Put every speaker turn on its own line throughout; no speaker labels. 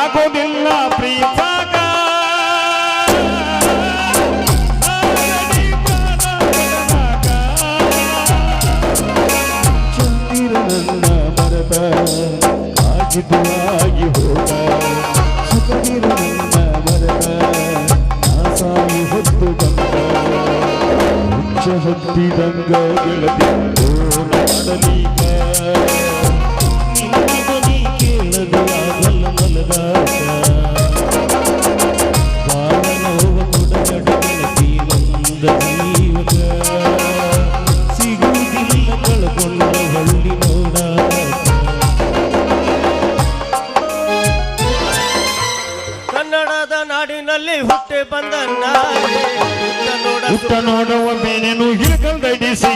ಆಗೋದಿಲ್ಲ ಪ್ರೀತಾಗ ಚಂದಿರ ನನ್ನ ಮರದ ಆಗಿದ್ದು ಆಗಿ ಹೋದ ಸುಖವಿರ ನನ್ನ ಮರದ ನಾಸಾಯಿ ಹೊತ್ತು ಬಂದ ಹುಚ್ಚ ಹತ್ತಿದಂಗ ಗೆಳತಿ ಮಾಡಲೀಗ ನಿನ್ನಗನಿ ಕೇಳದ ಆಗಲ್ಲ ಮಲಗಾಟ ಬಾಳ ನೋವ ಕೊಡಗಡ ಗೆಳತಿ ಒಂದ ಜೀವಕ ಸಿಗುವುದಿಲ್ಲ ಕಳ್ಕೊಂಡ ಹಳ್ಳಿ ನೋಡ
ಕನ್ನಡದ ನಾಡಿನಲ್ಲಿ ಹುಟ್ಟಿ ಬಂದ
ಹುಟ್ಟ ನೋಡುವ ಬೇನೇನು ಹಿಡ್ಕಲ್ದಿಸಿ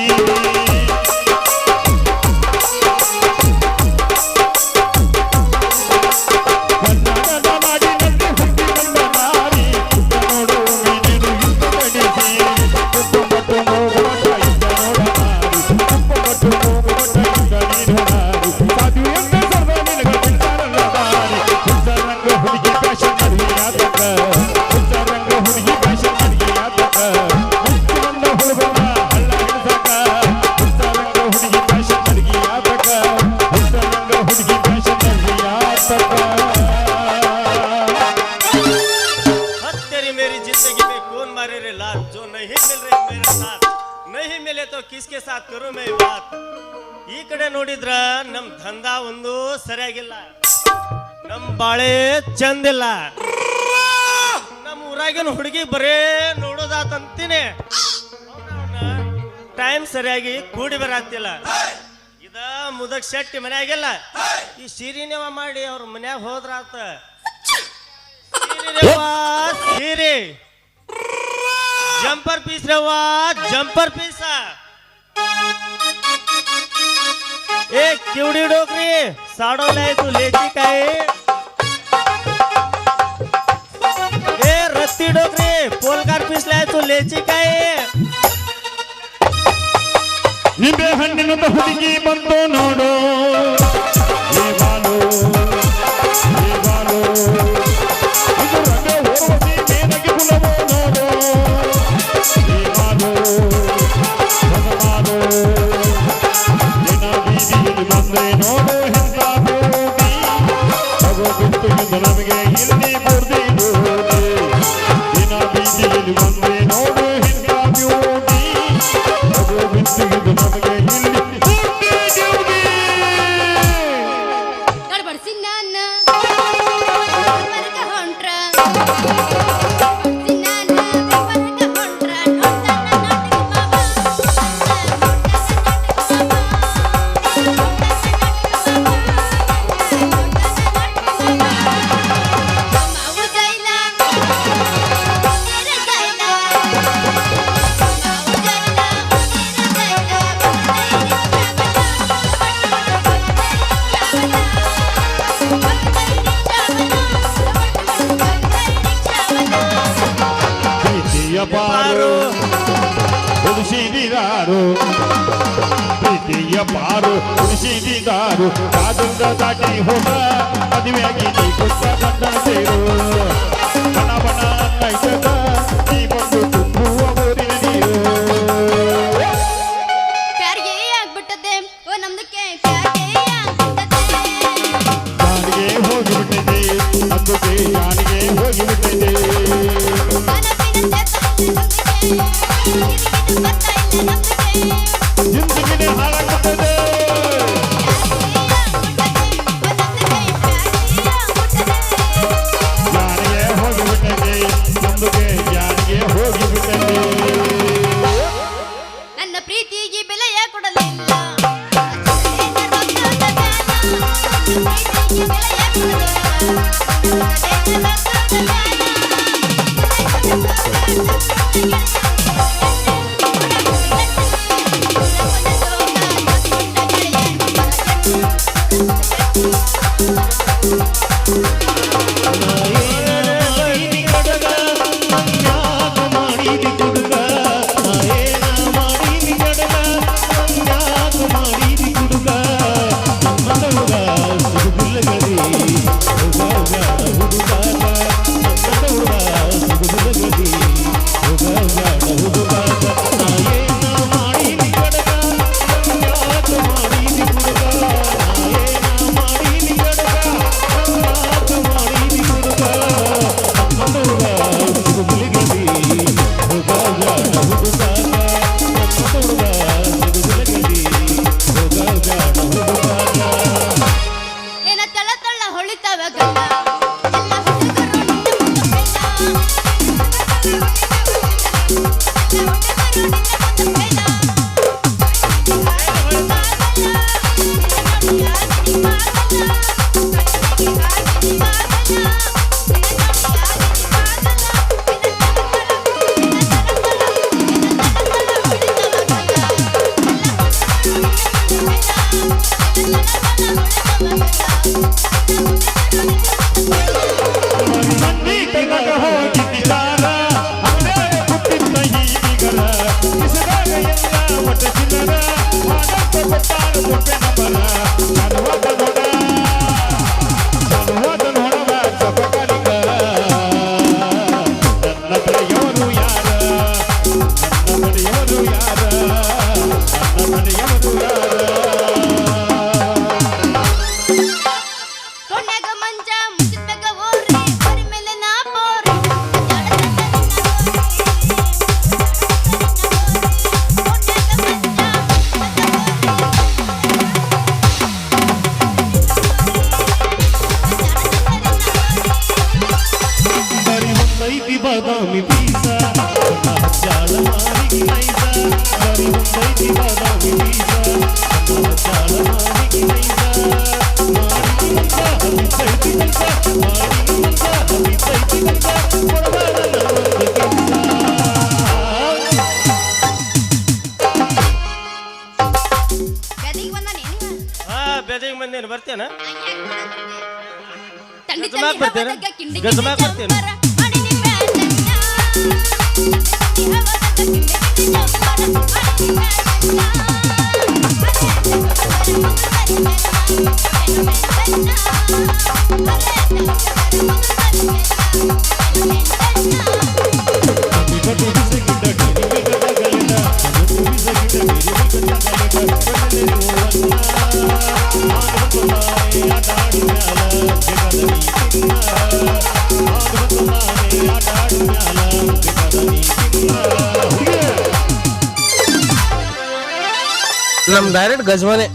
ಕಿಸ್ಕೆ ಸಾಥ್ ಕರು ಮೇ ಬಾತ್. ಈ ಕಡೆ ನೋಡಿದ್ರ ನಮ್ ದಂಧಾ ಒಂದು ಸರಿಯಾಗಿಲ್ಲ, ನಮ್ ಬಾಳೆ ಚಂದಿಲ್ಲ, ನಮ್ ಊರಾಗಿನ ಹುಡುಗಿ ಬರೇ ನೋಡೋದಾತಂತೀನಿ, ಟೈಮ್ ಸರಿಯಾಗಿ ಕೂಡಿ ಬರಾತಿಲ್ಲ. ಇದ ಮುದಕ್ ಶೆಟ್ಟಿ ಮನ್ಯಾಗಿಲ್ಲ, ಈ ಸೀರಿನೇವ ಮಾಡಿ ಅವ್ರ ಮನ್ಯಾಗ ಹೋದ್ರಾತ. ಸೀರೆ ಜಂಪರ್ ಪೀಸ್ ರವಾ ಜಂಪರ್ ಪೀಸ ए केवढी डोकरी साडवलाय तू लेची काय ए रत्ती डोकरी पोलकार पिसलाय तू लेची काय
ನಿಂಬೆ ಹಣ್ಣಿನ ಹುಡುಗಿ ಬಂದು ನೋಡು ಏ ಬಾಲು ಏ ಬಾಲು ಇದು ರಂಗ ಓರ್ವಸಿ ಮೇನಗೆ ಕುಲವೋ ನೋಡು ಏ ಬಾಲು ಬಾಲು ಬಂದ್ರೆ ನೋಡು ಹಿಂದ ಬೋಡಿ ತಗೋ ಬಿಟ್ಟು ಇದು ನಮಗೆ ಇಲ್ಲಿ ಬುರ್ದಿ ಬೋಡಿ ದಿನ ಬೀದಿಯಲ್ಲಿ ಬಂದ್ರೆ ನೋಡು ಹಿಂದ ಬೋಡಿ ತಗೋ ಬಿಟ್ಟು ಇದು ನಮಗೆ ಇಲ್ಲಿ ಬುರ್ದಿ ಬೋಡಿ
ಗಡ್ಬಡ್ಸಿ ನನ್ನ ಮರಕ ಹೊಂಟ್ರ
ಪಾರು ಉಳಿಸಿದಾರು ಪ್ರೀತಿಯ ಪಾರು ಉಳಿಸಿದಾರು ಕಾದಂದ ದಾಟಿ ಹೋಗ ಮದುವೆಯಾಗಿ ನೀ ಕೊಟ್ಟ ಗಂಡನ ಸೇರು ಬಣ ಬಣ ನೈಸದ ನೀ ಬಂದು ತುಂಬುವ ಊರಿನ ನೀರು
ಪ್ಯಾರಿಗೆ ಆಗ್ಬಿಟ್ಟದೆ ಓ ನಮ್ದಕ್ಕೆ ಪ್ಯಾರಿಗೆ ಆಗ್ಬಿಟ್ಟದೆ
ಜಾನಿಗೆ ಹೋಗಿಬಿಟ್ಟಿದೆ ನಮ್ಮಕ್ಕೆ ಜಾನಿಗೆ ಹೋಗಿಬಿಟ್ಟಿದೆ ಜಿಂದಗಿನೇ ಹಾಳಾಗುತ್ತದೆ ಜಾನಿಗೆ ಹೋಗಿಬಿಟ್ಟಿದೆ ನಮ್ಮಕ್ಕೆ ಜಾನಿಗೆ ಹೋಗಿಬಿಟ್ಟಿದೆ
ನನ್ನ ಪ್ರೀತಿಗೆ ಬೆಲೆಯ ಕೊಡಲಿಲ್ಲ
ಮಾಡಿದಿ ಮಂದಿ ಕೆಳಗ ಹೋಗಿದ್ದಾರ ಅಂಗಡಿಯಾಗ ಹುಟ್ಟಿದ್ದ ಹೀಗಿಗರ ಕಿಸದಾಗ ಎಲ್ಲ ಒಟ್ಟ ಚಿಲ್ಲರ ಮಾಡಂತ ಕೊಟ್ಟಾರ ಕೊಟ್ಟೆ ನಂಬರ ಧನವಾದ ನೋಡವ ಸಪಕಾಲಿಕ ನನ್ನ ಬಳಿಯವರು ಯಾರ ನನ್ನ ಬಳಿಯವರು ಯಾರ ನನ್ನ ಬಳಿಯವರು ಯಾರ
ಕೊನೆಗ ಮಂಜ ಮುಚ್ಚಿದ್ಮ್ಯಾಗ ಓರ್ರಿ ಬರಿ ಮೇಲೆ ನಾ ಪೋರಿ
ಬರಿ ಒಂದೈತಿ ಬಾದಾಮಿ ಬೀಸ ನನ್ನ ಹಚ್ಚಾಳ ಮಾರಿಗೆ ನೈಸ ಬರಿ ಒಂದೈತಿ ಬಾದಾಮಿ ಬೀಸ ನನ್ನ ಹಚ್ಚಾಳ ಮಾರಿಗೆ ನೈಸ ಮಾಡಿ ಮಂತ ಹರಿತೈತಿ ಕೆಲಸ ಮಾಡಿ ಮಂತ ಹರಿತೈತಿ ಕೆಲಸ ಕೊಡಬಾರ ನನ್ನೊಂದು ಕೆಲಸ
ಗದಿಗೆ ಬಂದಾನೆ
ಹಾ ಬೆದಿಗೆ ಬಂದೇನು ಬರ್ತೇನ
ತಂಡಿ
ಗಜಮಾಕ್ ಬರ್ತೀರಾ?
ಹವದಗ ಕಿಂಡಿ
ಗಜಮಾಕ್ ಬರ್ತೀರಾ?
ಜಂಪರ ಮಡಿನಿ ಮ್ಯಾಲನ್ನ. ತಂಡಿ ಹವದಗ ಕಿಂಡಿ ಜಂಪರ ಮಡಿನಿ
ಕಟ್ಟಿ ಕಟ್ಟಿ ಬಿಸಗಿದ್ದ ಗಿರಿವಿ ಗದಗಲಿನ ಕನಸು ಬಿಸಗಿದ್ದ ಗಿರಿವಿ ಗದಗಲಿನ ಕಣ್ಣಲ್ಲಿ ಹೂವನ್ನ ಆಡುತ್ತಲಾನೆ ಆಟಾಡಿ ಮ್ಯಾಲ ಜಗದ ನೀತಿನ್ನ ಆಡುತ್ತಲಾನೆ ಆಟಾಡಿ ಮ್ಯಾಲ ಜಗದ ನೀತಿನ್ನ
ನಮ್ ಡೈರೆಕ್ಟ್ ಗಜ್ಮನೆ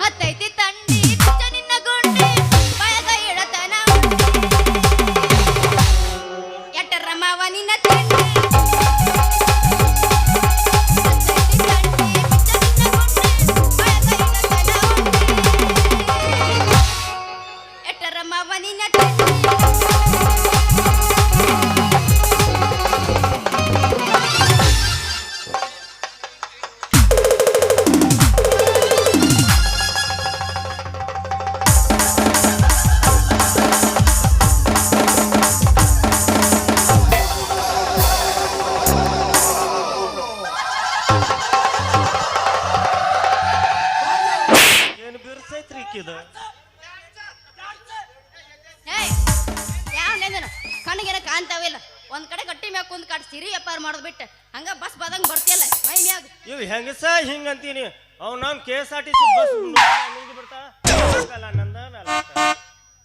ಹತ್ತೈತಿ ತಂಡಿ ಬಿಚ್ಚ ನಿನ್ನ ಗುಂಡಿ ಬಾಯಾಗ ಇಡತನ ಎಟ್ಟರ ಮಾವ ನಿನ್ನ ತಿಂಡಿ ಹತ್ತೈತಿ ತಂಡಿ ಬಿಚ್ಚ ನಿನ್ನ ಗುಂಡಿ ಬಾಯಾಗ ಇಡತನ ಎಟ್ಟರ ಮಾವ ನಿನ್ನ ತಿಂಡಿ
ಏನು ಬಿರ್ಸೈತ್ರಿ ಈಕಿದು
ಏಯ್ ಯಾವನೇನು ಕಣ್ಣಿಗೆನ ಕಾಣ್ತಾವಿಲ್ಲ ಒಂದ್ ಕಡೆ ಗಟ್ಟಿ ಮ್ಯಾಗ ಕುಂದ್ ಕಾಡ್ ಸಿರಿ ವ್ಯಾಪಾರ ಮಾಡೋದ್ ಬಿಟ್ಟು ಹಂಗ ಬಸ್ ಬದಂಗ್ ಬರ್ತಿಯಲ್ಲ ಮೈ ಮ್ಯಾಗ
ಇವ್ ಹೆಂಗಸ ಹಿಂಗ ಅಂತೀನಿ ಅವ್ ನಾವ್ KSRTC ಬಸ್ ಬಿಡ್ತಾ ನಂದ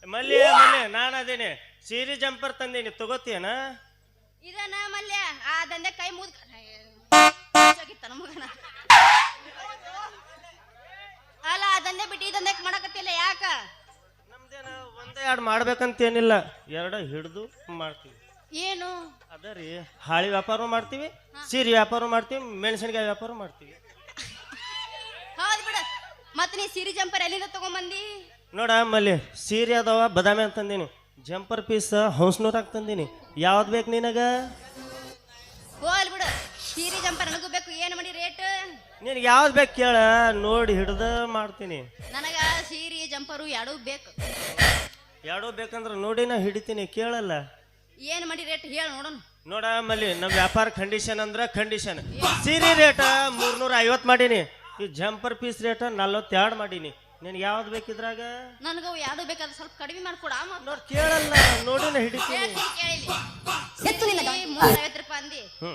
ಮಲ್ಲಿ ಮಲ್ಲಿ ನಾನು ಅದೇನೆ ಸೀರೆ ಜಂಪರ್ ತಂದೀನಿ ತಗೋತೀಯನ
ಇದನ್ನ ಮಲ್ಯ ಆ ದಂಧೆ ಕೈ ಮುದ್ ನಮಗನ ಅಲ್ಲ ಆ ದಂಧೆ ಬಿಟ್ಟು ಈ ದಂಧೆ ಮಾಡಕತ್ತಿಲ್ಲ ಯಾಕ
ನಮ್ದೇನ ಒಂದೇ ಎರಡು ಮಾಡ್ಬೇಕಂತೇನಿಲ್ಲ ಎರಡ ಹಿಡ್ದು ಮಾಡ್ತೀವಿ
ಏನು
ಅದ ರೀ ಹಾಳಿ ವ್ಯಾಪಾರ ಮಾಡ್ತೀವಿ ಸೀರೆ ವ್ಯಾಪಾರ ಮಾಡ್ತೀವಿ ಮೆಣಸಿನಕಾಯಿ ವ್ಯಾಪಾರ ಮಾಡ್ತೀವಿ
ಹೌದ್ ಬಿಡ ಮತ್ ನೀ ಸಿರಿ ಜಂಪರ್ ಎಲ್ಲಿಂದ ತಗೊಂಬಂದಿ
ನೋಡ ಮಲ್ಲಿ ಸೀರೆ ಅದಾವ ಬದಾಮಿ ಅಂತಂದೀನಿ ಜಂಪರ್ ಪೀಸ್ ಹೌಸ್ನೂರಾಗ ತಂದೀನಿ ಯಾವ್ದು ಬೇಕು ನಿನಗ
ಹೋಲ್ ಬಿಡು ಸಿರಿ ಜಂಪರ್ ನನಗೂ ಬೇಕು ಏನು ಮಾಡಿ ರೇಟ್
ನಿನಗೆ ಯಾವ್ದು ಬೇಕು ಕೇಳ ನೋಡಿ ಹಿಡ್ದ ಮಾಡ್ತೀನಿ
ನನಗ ಸೀರೆ ಜಂಪರು ಎರಡೂ ಬೇಕು
ಎರಡೂ ಬೇಕಂದ್ರೆ ನೋಡಿ ನಾ ಹಿಡಿತೀನಿ ಕೇಳಲ್ಲ
ಏನು ಮಾಡಿ ರೇಟ್ ಹೇಳಿ ನೋಡೋಣ
ನೋಡ ಮಲ್ಲಿ ನಮ್ಮ ವ್ಯಾಪಾರ ಕಂಡೀಷನ್ ಅಂದ್ರೆ ಕಂಡೀಷನ್ ಸೀರೆ ರೇಟ 350 ಮಾಡೀನಿ ಈ ಜಂಪರ್ ಪೀಸ್ ರೇಟ 42 ಮಾಡೀನಿ ನಿನಗೆ ಯಾವ್ದು ಬೇಕಿದ್ರಾಗ
ನನಗೂ ಎರಡು ಬೇಕಾದ್ರೆ ಸ್ವಲ್ಪ ಕಡಿಮೆ ಮಾಡ್ಕೊಡ
ನೋಡಿ ಕೇಳಲ್ಲ ನೋಡಿ ನಾ ಹಿಡಿತೀನಿ
ಕೇಳಿಲಿ 350 ರೂಪಾಯಿ ಅಂದಿ
ಹ್ಞೂ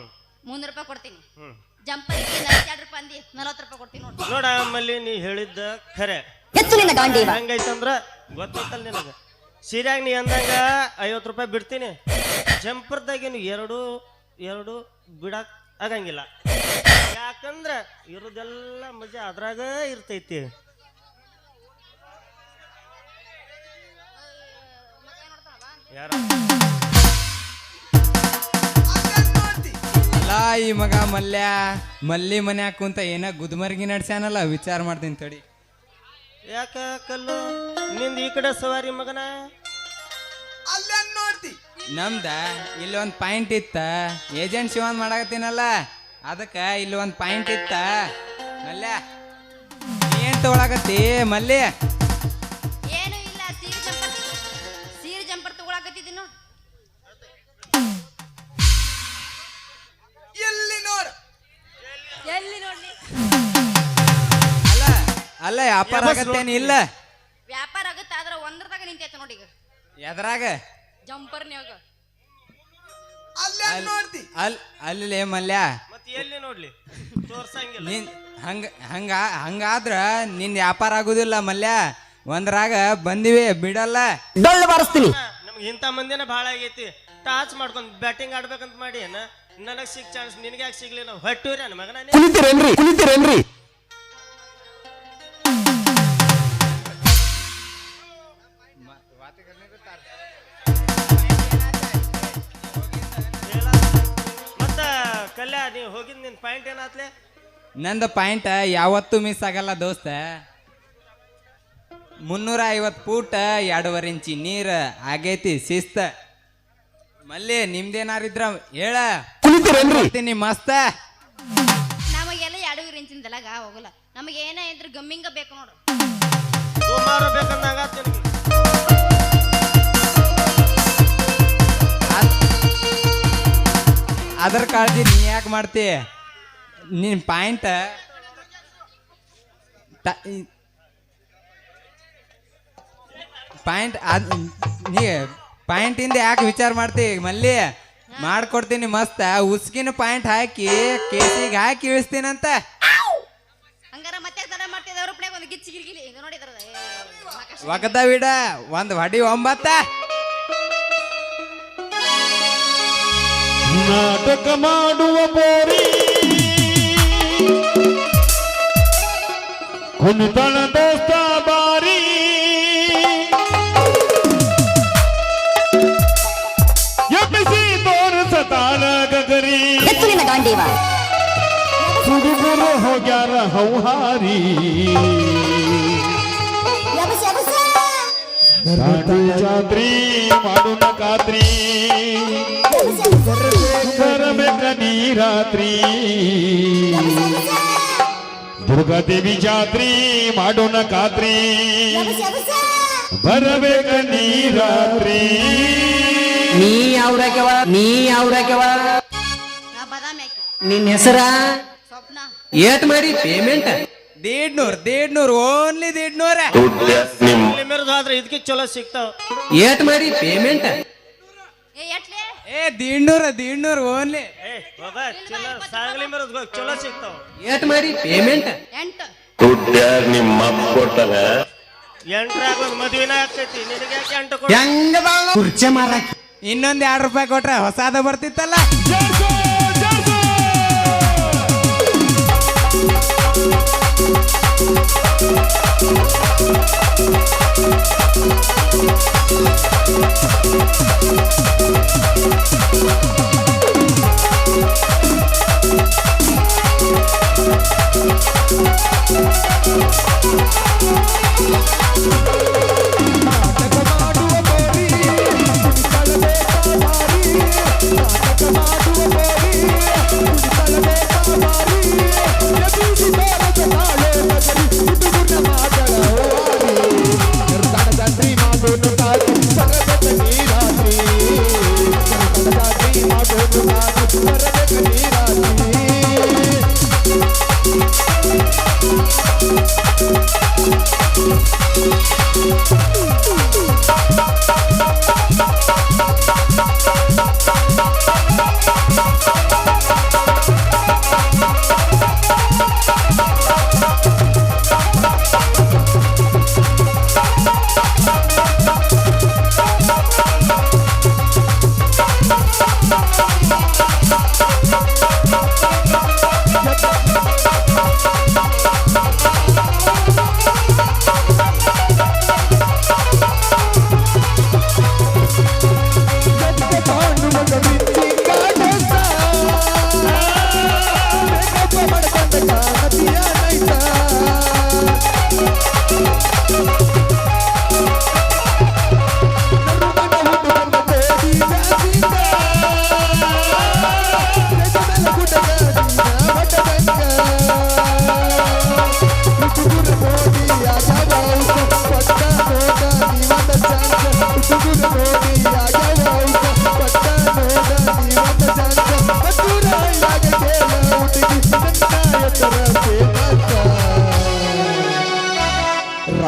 300 ರೂಪಾಯಿ ಕೊಡ್ತೀನಿ
ಹ್ಞೂ
ಜಂಪರಿಗೆ 42 ರೂಪಾಯಿ ಅಂದಿ 40 ರೂಪಾಯಿ ಕೊಡ್ತೀನಿ ನೋಡಿ
ನೋಡ ಮಲ್ಲಿ ನೀ ಹೇಳಿದ್ದ ಖರೆ ಹೆಂಗೈತಂದ್ರ ಗೊತ್ತೈತಲ್ಲ ನಿನಗೆ ಸೀರ್ಯಾಗ ನೀ ಅಂದಂಗ 50 ರೂಪಾಯಿ ಬಿಡ್ತೀನಿ ಜಂಪರ್ದಾಗೇನು ಎರಡು ಬಿಡಕ್ ಆಗಂಗಿಲ್ಲ ಯಾಕಂದ್ರ ಇರೋದೆಲ್ಲ ಮಜಾ ಅದ್ರಾಗ ಇರ್ತೈತಿ ಯಾರ
ಅಲ್ಲ ಈ ಮಗ ಮಲ್ಲಿ ಮನ್ಯಾಗ ಕುಂತ ಏನ ಗುದ್ಮರ್ಗಿ ನಡ್ಸ್ಯಾನಲ್ಲ ವಿಚಾರ ಮಾಡ್ತೀನಿ ತಡಿ
ಯಾಕ ಕಲ್ಲು ನಿಂದ ಈ ಕಡೆ ಸವಾರಿ ಮಗನ
ಅಲ್ಲೇ ನೋಡ್ತಿ
ನಮ್ದ ಇಲ್ಲಿ ಒಂದು ಪಾಯಿಂಟ್ ಇತ್ತ ಏಜೆಂಟ್ ಶಿವನ್ ಮಾಡಕತ್ತೀನಲ್ಲ ಅದಕ್ಕೆ ಇಲ್ಲಿ ಒಂದು ಪಾಯಿಂಟ್ ಇತ್ತ ಮಲ್ಯ ಏನ್ ತಗೊಳಕತ್ತಿ ಮಲ್ಲಿ
ಏನು ಇಲ್ಲ ಸೀರೆ ಜಂಪರ್ ತಗೊಳಕತ್ತಿದ್ದೀನಿ ನೋಡ್.
ಎಲ್ಲಿ ನೋಡು
ಎಲ್ಲಿ ನೋಡ್ಲಿ
ಅಲ್ಲ ಅಲ್ಲ ವ್ಯಾಪಾರ ಆಗತ್ತೇನು ಇಲ್ಲ
ವ್ಯಾಪಾರ ಆಗುತ್ತೆ ಆದ್ರೆ ಒಂದ್ರದಾಗ ನಿಂತೈತೆ ನೋಡಿ ಈಗ
ಎದ್ರಾಗ
ಜಂಪರ್ನ್ಯಾಗ
ಅಲ್ಲೇ ನೋಡ್ತಿ
ಅಲ್ಲಿ ಮಲ್ಯ
ಮತ್ತೆ ಎಲ್ಲಿ ನೋಡ್ಲಿ ತೋರ್ಸಂಗಿಲ್ಲ.
ನೀನ್ ಹಂಗಾದ್ರ ನಿನ್ ವ್ಯಾಪಾರ ಆಗುದಿಲ್ಲ ಮಲ್ಯ ಒಂದ್ರಾಗ ಬಂದಿವಿ ಬಿಡಲ್ಲ
ನಮ್ಗೆ ಇಂಥ ಮಂದಿನ ಭಾಳ ಆಗೈತಿ. ಟಾಚ್ ಮಾಡ್ಕೊಂಡ್ ಬ್ಯಾಟಿಂಗ್ ಆಡ್ಬೇಕಂತ ಮಾಡಿ ನನಗ್ ಸಿಕ್ ಚಾನ್ಸ್ ನಿನಗೆ ಯಾಕೆ ಸಿಗ್ಲಿ? ನಾವು ಹೊಟ್ಟೂರಿ ನನ್ನ ಮಗನ
ಕುಳಿತಿರೇನ್ರಿ
ಮತ್ತ ಕಲ್ಯ ನೀವು ಹೋಗಿದ್ ನಿನ್ ಪಾಯಿಂಟ್ ಏನಾತ್ಲೆ?
ನಂದು ಪಾಯಿಂಟ್ ಯಾವತ್ತೂ ಮಿಸ್ ಆಗಲ್ಲ ದೋಸ್ತ. 350 ಫೂಟ್ 2.5 ಇಂಚಿ ನೀರ್ ಆಗೈತಿ ಶಿಸ್ತ. ಮಲ್ಲಿ ನಿಮ್ದೇನಾರಿದ್ರ ಹೇಳ ಕುಳಿತಿರೇನ್ರಿ ಮಸ್ತ.
ನಮಗೆಲ್ಲ 2 ಇಂಚಿಂದೆಲ್ಲ ಹೋಗಲ್ಲ. ನಮಗೆ ಏನ ಇದ್ರ ಗಮ್ಮಿಂಗ ಬೇಕು ನೋಡು.
ಸುಮಾರು ಬೇಕಂದಂಗ
ಅದ್ರ ಕಾಳಜಿ ನೀ ಯಾಕೆ ಮಾಡ್ತಿ? ನಿನ್ ಪಾಯಿಂಟ್ ನೀ ಪಾಯಿಂಟಿಂದ ಯಾಕೆ ವಿಚಾರ ಮಾಡ್ತಿ ಮಲ್ಲಿ? ಮಾಡ್ಕೊಡ್ತೀನಿ ಮಸ್ತ. ಉಸ್ಕಿನ ಪಾಯಿಂಟ್ ಹಾಕಿ ಕೇಸಿಗೆ ಹಾಕಿ ಇಳಿಸ್ತೀನಂತ.
ಹಂಗಾರ ಮತ್ತೆ ತಡ ಮಾಡ್ತಿದ್ದವ್ರ ಪ್ಲೇಗ್ ಒಂದು ಗಿಚ್ಚಿ ಗಿರ್ಗಿಲಿ ಇದು ನೋಡಿದ್ರ
ಒಗದ ಬಿಡ ಒಂದ್ ಹೊಡಿ 9.
ನಾಟಕ ಮಾಡುವ ಬೋರಿ ಕುಣಿತಳ ದೋಸ್ತ ಬಾರಿ ಎಬ್ಬಿಸಿ ತೋರಿಸತಾಳ ಗಗರಿ ಹುಡುಗರು ಹೋಗ್ಯಾರ ಹೌಹಾರಿ ರಾಣಿ ಜಾತ್ರಿ ಮಾಡುನ ಖಾತ್ರಿ ಬರಬೇಕ ನೀರಾತ್ರಿ ದುರ್ಗಾದೇವಿ ಜಾತ್ರಿ ಮಾಡೋಣ ಖಾತ್ರಿ ಬರಬೇಕ ನೀರಾತ್ರಿ.
ನೀ ಯಾವ್ರಾಕ್ಯವ
ನಾ ಬಾದಾಮಿ ಹಾಕಿ
ನಿನ್ನ ಹೆಸರ
ಸ್ವಪ್ನ
ಏಟ್ ಮಾಡಿ ಪೇಮೆಂಟ್
150 ಓನ್ಲಿ 150.
ಮೆರೆದು ಆದ್ರೆ ಇದಕ್ಕೆ ಚಲೋ ಸಿಗ್ತಾವ.
ಏಟ್ ಮಾಡಿ ಪೇಮೆಂಟ್
ಏ ಎಟ್ಲೆ
150 ಓನ್ಲಿ.
ಏ ಹೋಗ ಚಲೋ ಸಾಂಗ್ಲಿ ಮೆರೆದು ಹೋಗಿ ಚಲೋ ಸಿಗ್ತಾವ.
ಏಟ್ ಮಾಡಿ ಪೇಮೆಂಟ್
8
ಎಂಟ್ರಾಗ ಒಂದು ಮದುವೆನ ಆಗ್ತೈತಿ. ನಿನಗೆ ಯಾಕೆ 8 ಕೊಡ?
ಹೆಂಗ ಕುರ್ಚೆ ಮಾರಾಕಿ
ಇನ್ನೊಂದ್ 2 ರೂಪಾಯಿ ಕೊಟ್ರೆ ಹೊಸಾದ ಬರ್ತಿತ್ತಲ್ಲ.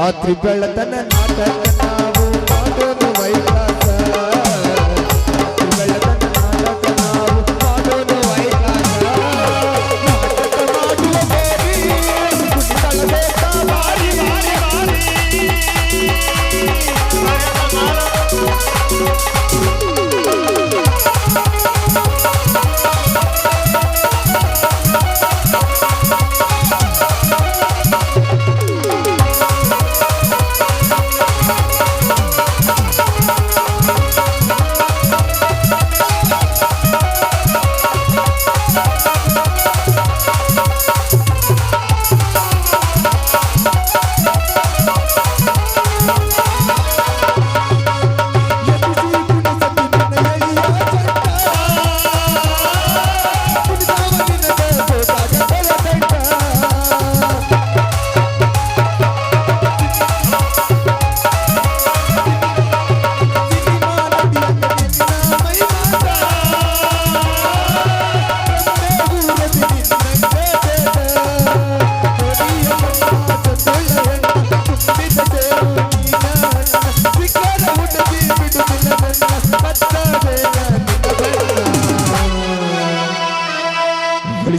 ರಾತ್ರಿ ಬೆಳತನ ನಾಟಕ ನಾವು ಮಾಡೋದು ವೈಲಾಸ ರಾತ್ರಿ ಬೆಳತನ ನಾಟಕ ನಾವು ಮಾಡೋದು ವೈಲಾಸ ನಾಟಕ ಮಾಡುವ ಬೇಡಿ ಕುಣಿತಳಬೇಕ ಬಾರಿ ಬಾರಿ ಬಾರಿ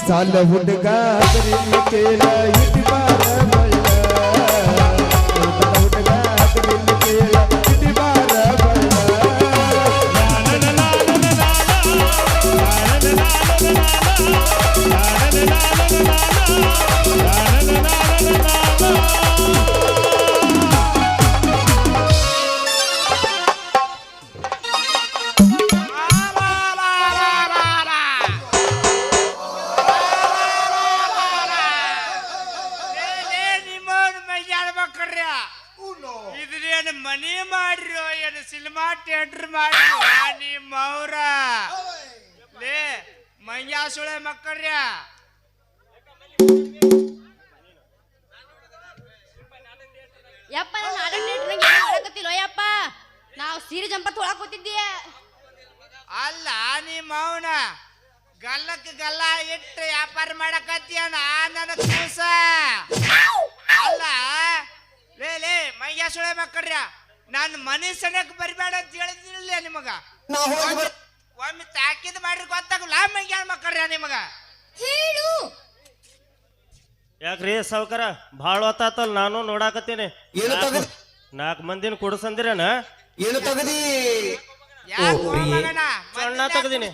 ಸಾಲ ಹುಡುಗ ಕೇಳ ಇಟಿ ಬಾರ ಬಳ್ಳ ಹುಡುಗ ಕೇಳ ಇಟಿ ಬಾರ ಬಳ್ಳ
ಇದ್ರೇನು ಮನಿ ಮಾಡ್ರಿ ಏನು ಸಿನಿಮಾ ಥಿಯೇಟರ್ ಮಾಡ್ರಿ ನಿಮ್ಮವ್ರ ಲೇ ಮಂಗ್ಯಾ ಸುಳೆ ಮಕ್ಕಳ್ರಿ
ಯಪ್ಪ ನಾನು ಮಾಡಕತ್ತಿಲ್ಲ ಯಪ್ಪ ನಾವು ಸೀರೆ ಜಂಪ ತೊಳಕ್ ಕೂತಿದ್ದೀಯ
ಅಲ್ಲ ನಿಮ್ಮವನ ಗಲ್ಲಕ್ಕೆ ಗಲ್ಲ ಇಟ್ಟು ವ್ಯಾಪಾರ ಮಾಡಕತ್ತೀಯನ ನನ್ನ ಕೂಸ ಅಲ್ಲ ಲೇ ಲೇ ಮಂಗ್ಯಾ ಸುಳೆ ಮಕ್ಕಳ್ರಿ ನಾನು ಮನೆ ಸನಕ್ ಬರಬೇಡ ಅಂತ ಹೇಳಿದಿಲ್ಲ ನಿಮಗ ಒಮ್ಮೆ ತಾಕಿದ್ ಮಾಡ್ರಿ ಗೊತ್ತಾಗಲ್ಲ ಮಂಗ್ಯಾ ಮಕ್ಕಳ್ರಿ ನಿಮಗ
ಹೇಳು
ಯಾಕ್ರಿ ಸಾವ್ಕಾರ ಭಾಳ ಹೊತ್ತಾತಲ್ ನಾನು ನೋಡಾಕತ್ತೀನಿ ನಾಲ್ಕು ಮಂದಿನ ಕುಡ್ಸಂದಿರೇನ
ಏನು ತಗದಿ
ಸಣ್ಣ ತೆಗ್ದೀನಿ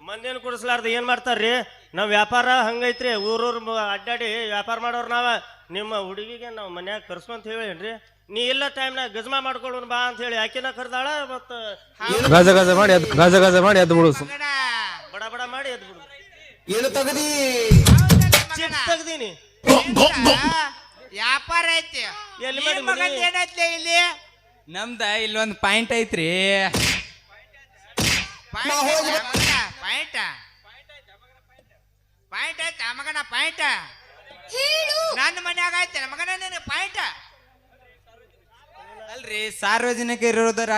ಮಂದಿನ ಕುಡಿಸ್ಲಾರ್ದ ಏನ್ ಮಾಡ್ತಾರ್ರಿ ನಾವ್ ವ್ಯಾಪಾರ ಹಂಗೈತ್ರಿ ಊರೂರ್ ಅಡ್ಡಾಡಿ ವ್ಯಾಪಾರ ಮಾಡೋರ್ ನಾವ ನಿಮ್ಮ ಹುಡುಗಿಗೆ ನಾವು ಮನ್ಯಾಗ ಕರ್ಸ್ಕೊಂತ ಹೇಳೇನ್ರಿ ನೀ ಇಲ್ಲ ಟೈಮ್ನಾಗ ಗಜಮಾ ಮಾಡ್ಕೊಳ್ಳೋಣ ಬಾ ಅಂತ ಹೇಳಿ ಆಕಿನ ಕರ್ದಾಳ ಮತ್ತ
ಗಜ ಗಜ ಮಾಡಿ ಎದ್ದು ಬಿಡು
ಬಡ ಬಡ ಮಾಡಿ ಎದ್ ಬಿಡು
ಏನು ತಗದಿ
ಚಿಪ್ ತೆಗ್ದೀನಿ
ವ್ಯಾಪಾರ ಐತಿ
ಎಲ್ಲಿ ಮಾಡಿ
ಮಗಂದ್ ಏನೈತ್ಲೆ ಇಲ್ಲಿ
ನಮ್ದ ಇಲ್ಲೊಂದು ಪಾಯಿಂಟ್ ಐತ್ರಿ
ಪಾಯಿಂಟ್ ಐತ ಮಗನ ಪಾಯಿಂಟ್ ನನ್ನ ಮನ್ಯಾಗ ಐತೆ ಮಗನ ನಿನ್ನ ಪಾಯಿಂಟ್
ಅಲ್ರಿ ಸಾರ್ವಜನಿಕ ಇರೋದ್ರ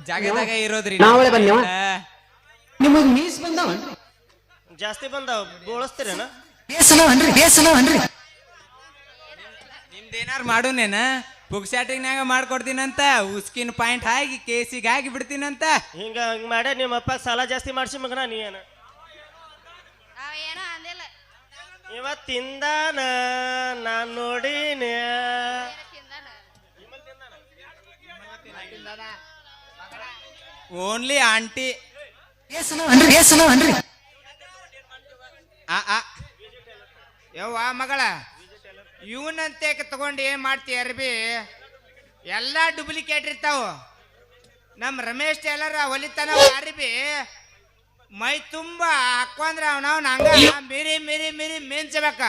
ಜಾಗದಾಗ ಇರೋದ್ರಿ
ನಾವಳೆ ಬಂದೇವ ನಿಮಗ್ ಮೀಸ್ ಬಂದವ
ಜಾಸ್ತಿ ಬಂದಾವ ಬೋಳಸ್ತೀರೇನ
ನಿಮ್ದೇನಾರು ಮಾಡೋನೇನ ಪುಕ್ಸಾಟಿಗ್ನಾಗ ಮಾಡ್ಕೊಡ್ತೀನಂತ ಉಸ್ಕಿನ ಪಾಯಿಂಟ್ ಹಾಕಿ ಕೇಸಿಗೆ ಹಾಕಿ ಬಿಡ್ತೀನಂತ
ಹಿಂಗ ಹಿಂಗ್ ಮಾಡ್ಯ ನಿಮ್ಮ ಅಪ್ಪ ಸಾಲ ಜಾಸ್ತಿ ಮಾಡ್ಸಿ ಮಗನ ನೀ ಏನ
ಏನೋ ಅಂದಿಲ್ಲ
ಇವತ್ತಿಂದಾನ ನಾನ್ ನೋಡಿನ
ಓನ್ಲಿ ಆಂಟಿ
ಯವ್ವ ಮಗಳ ಇವನಂತೆ ತಗೊಂಡು ಏನ್ ಮಾಡ್ತೀಯ ಅರ್ಬಿ ಎಲ್ಲಾ ಡೂಪ್ಲಿಕೇಟ್ ಇರ್ತಾವ ನಮ್ಮ ರಮೇಶ್ ಟೇಲರ್ ಹೊಲಿತಾನ ಅರ್ಬಿ ಮೈ ತುಂಬಾ ಹಾಕೊಂಡ್ರ ಅವನವನ್ ಹಂಗ ಮೀರಿ ಮೀರಿ ಮೀರಿ ಮಿಂಚಬೇಕ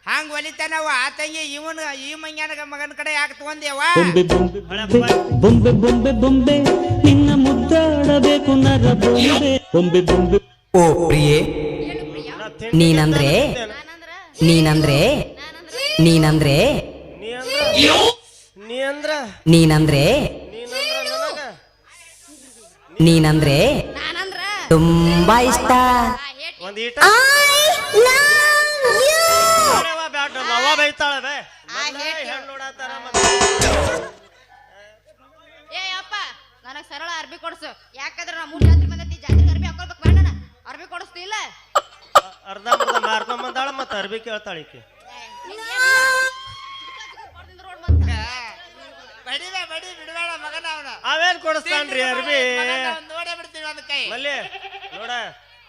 ಹಂಗ ಹೊಲಿತಾನವ ಆ ತಂಗಿ ಇವನ್ ಈ ಮಂಗ್ಯಾನ ಮಗನ ಕಡೆ ಯಾಕೆ ತಗೊಂದೇವ
ಬೊಂಬೆ ಬೊಂಬೆ ಬೊಂಬೆ ನಿನ್ನ ಮುದ್ದಾಡಬೇಕು ನರ ಬೊಂಬೆ ಬೊಂಬೆ ಬೊಂಬೆ
ಓ ಪ್ರಿಯೇ ನೀನಂದ್ರೆ ನೀನಂದ್ರೆ ನೀನಂದ್ರೆ ನೀನಂದ್ರೆ ನೀನಂದ್ರೆ
ನಾನಂದ್ರ
ತುಂಬಾ ಇಷ್ಟ
ಒಂದ್ ಈಟ ಅವ್ವ ಬೈತಾಳ ಬೇ ಹೆಣ್ಣು ನೋಡತ್ತಾರ
ಏ ಅಪ್ಪ ನನಗ್ ಸರಳ ಅರ್ಬಿ ಕೊಡ್ಸು. ಯಾಕಂದ್ರೆ ನಾ 3 ಜಾತ್ರೆ ಬಂದೈತಿ, ಜಾತ್ರೆ ಅರ್ಬಿ ಹಾಕೊಳ್ಬೇಕು ಬೇಡ, ಅರ್ಬಿ ಕೊಡಿಸ್ತಿಲ್ಲ.
ಅರ್ಧ ಮುರ್ಧ ಮಾರ್ಕೊಂಡ್ ಬಂದಾಳ ಮತ್ತ ಅರ್ಬಿ ಕೇಳ್ತಾಳ ಈಕಿ.
ಬಡಿ ಬಿಡಬೇಡ ಮಗನ ಅವನ.
ಅವೇನ್ ಕೊಡಿಸ್ತಾನ್ರಿ ಅರ್ಬಿ?
ನೋಡೇ ಬಿಡ್ತೀವಿ ಒಂದ್ ಕೈ.
ಮಲ್ಲಿ ನೋಡ,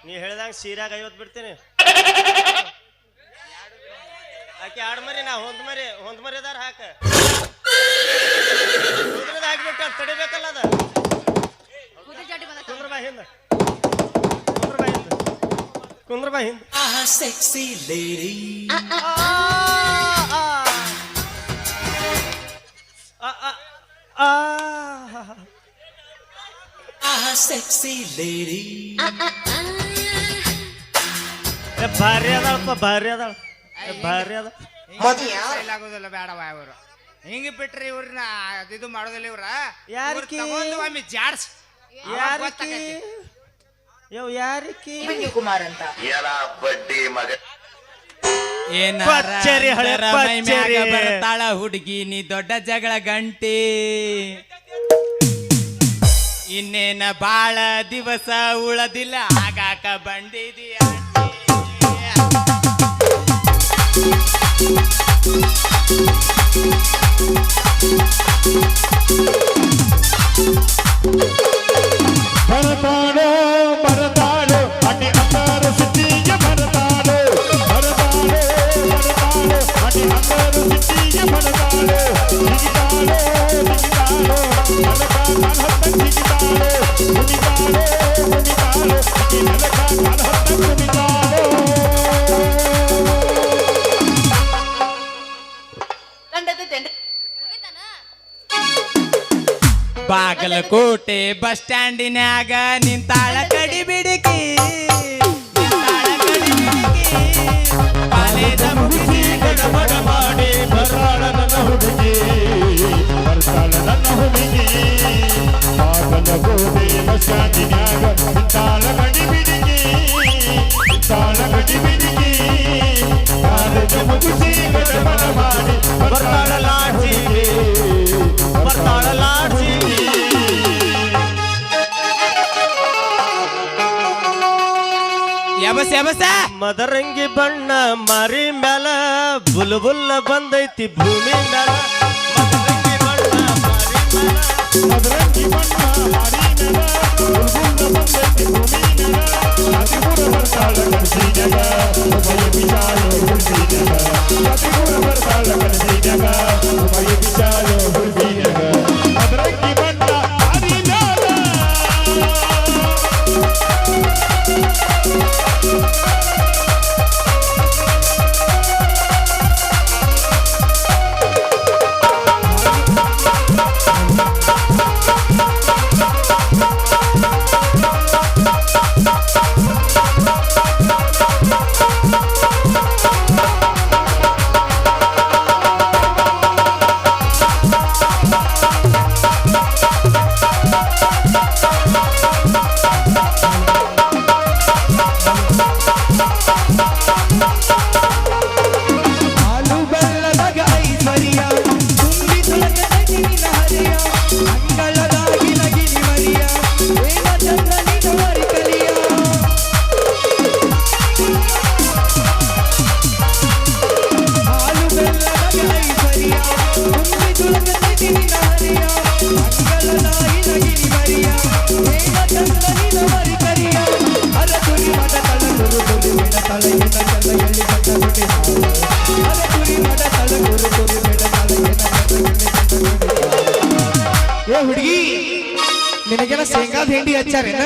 ನೀ ಹೇಳ್ದಂಗ ಸೀರ್ಯಾಗ 50 ಬಿಡ್ತೀನಿ. ಆಕೆ ಆಡ್ ಮರಿ, ನಾ ಹೊಂದ್ ಮರಿ ಅದಾರ ಹಾಕ ಹಾಕ್ಬಿಟ್ಟು ತಡಿಬೇಕಲ್ಲ ಅದ.
ಕುದುರೆ ಜಾಟಿ ಬಂದ
ಕುಂದ್ರ ಬಾ ಹಿಂದ, ಕುಂದ್ರ ಬಾ ಹಿಂದ. ಭಾರಿ ಅದಾಳಪ್ಪ, ಭಾರಿ ಅದಾಳ, ಭಾರಿ ಅದ.
ಆಗೋದಿಲ್ಲ ಬೇಡವ ಇವರು ಹಿಂಗ ಬಿಟ್ರಿ ಇವ್ರನ್ನ ಇದು ಮಾಡೋದಿಲ್ಲ ಇವ್ರ.
ಯಾರಿಕಿ?
ತಗೊಂಡು ಒಮ್ಮೆ ಜಾಡ್ಸ್.
ಯಾರಿಕಿ
ಕುಮಾರ್ ಅಂತ
ಪಚ್ಚರಿ ಹಳೆ ಪಚ್ಚರಿ.
ಬರ್ತಾಳ ಹುಡುಗಿ ನೀ ದೊಡ್ಡ ಜಗಳ ಗಂಟೆ. ಇನ್ನೇನ ಬಾಳ ದಿವಸ ಉಳದಿಲ್ಲ ಆಗಾಕ ಬಂದಿದೀಯ.
ಭರತಾಳೋ ಭರತಾಳೋ ಅಡ್ಡಿ ಅಂಗಾರ ಸಿದ್ಧಿಗೆ ಭರತಾಳೋ ಭರತಾಳೋ ಭರತಾಳೋ ಅಡ್ಡಿ ಅಂಗಾರ ಸಿದ್ಧಿಗೆ ಭರತಾಳೋ ಜಿಗಿತಾಳೋ ಜಿಗಿತಾಳೋ ನಲಕ ಕಾಲಹತ್ತ ಜಿಗಿತಾಳೋ ಕುಣಿತಾಳೋ ಕುಣಿತಾಳೋ ಅಡ್ಡಿ ನಲಕ ಕಾಲಹತ್ತ ಕುಣಿತಾಳೋ.
ಬಾಗಲಕೋಟೆ ಬಸ್ ಸ್ಟ್ಯಾಂಡಿನ್ಯಾಗ ನಿಂತಾಳ ಕಡಿ ಬಿಡಿಕಿ. ಕಾಲೇಜ ಮುಗಿಸಿ
ಗಡಬಡ ಮಾಡಿ ಬರ್ತಾಳ ನನ್ನ ಹುಡುಗಿ, ಬರ್ತಾಳ ನನ್ನ ಹುಡುಗಿ. ಬಾಗಲಕೋಟೆ ಬಸ್ ಸ್ಟ್ಯಾಂಡಿನ್ಯಾಗ ನಿಂತಾಳ ಕಡಿ ಬಿಡಿಗಿ, ನಿಂತಾಳ ಕಡಿ ಬಿಡಿಗಿ. ಕಾಲೇಜ ಮುಗಿಸಿ ಗಡಬಡ ಮಾಡಿ ಬರ್ತಾಳ ಲಾಡ್ಜಿಗೆ, ಬರ್ತಾಳ ಲಾಡ್ಜಿಗೆ.
ಯಬಸ ಯಬಸ
ಮದರಂಗಿ ಬಣ್ಣ ಮಾರಿ ಮ್ಯಾಲ ಬುಲ್ಬುಲ್ಲ ಬಂದೈತಿ ಭೂಮಿ ಮ್ಯಾಲ. ಮದರಂಗಿ ಬಣ್ಣ ಮಾರಿ ಮ್ಯಾಲ,
ಮದರಂಗಿ ಬಣ್ಣ ಮಾರಿ ಮ್ಯಾಲ ಬುಲ್ಬುಲ್ಲ ಬಂದೈತಿ ಭೂಮಿ ಮ್ಯಾಲ. ಅತಿಪುರ ಬರ್ತಾಳ ಕನಸಿನ್ಯಾಗ ಉಭಯ ಬಿಚಾಲೋ ಹುಡುಗಿನ್ಯಾಗ, ಅತಿಪುರ ಬರ್ತಾಳ ಕನಸಿನ್ಯಾಗ ಉಭಯ ಬಿಚಾಲೋ ಹುಡುಗಿನ್ಯಾಗ. ಮದರಂಗಿ ಬಣ್ಣ ಮಾರಿ ಮ್ಯಾಲ.
ಹುಡುಗಿ ನಿನಗೆಲ್ಲ ಶೇಂಗಾದ ಹಿಂಡಿ ಹಚ್ಚಾರೇನ?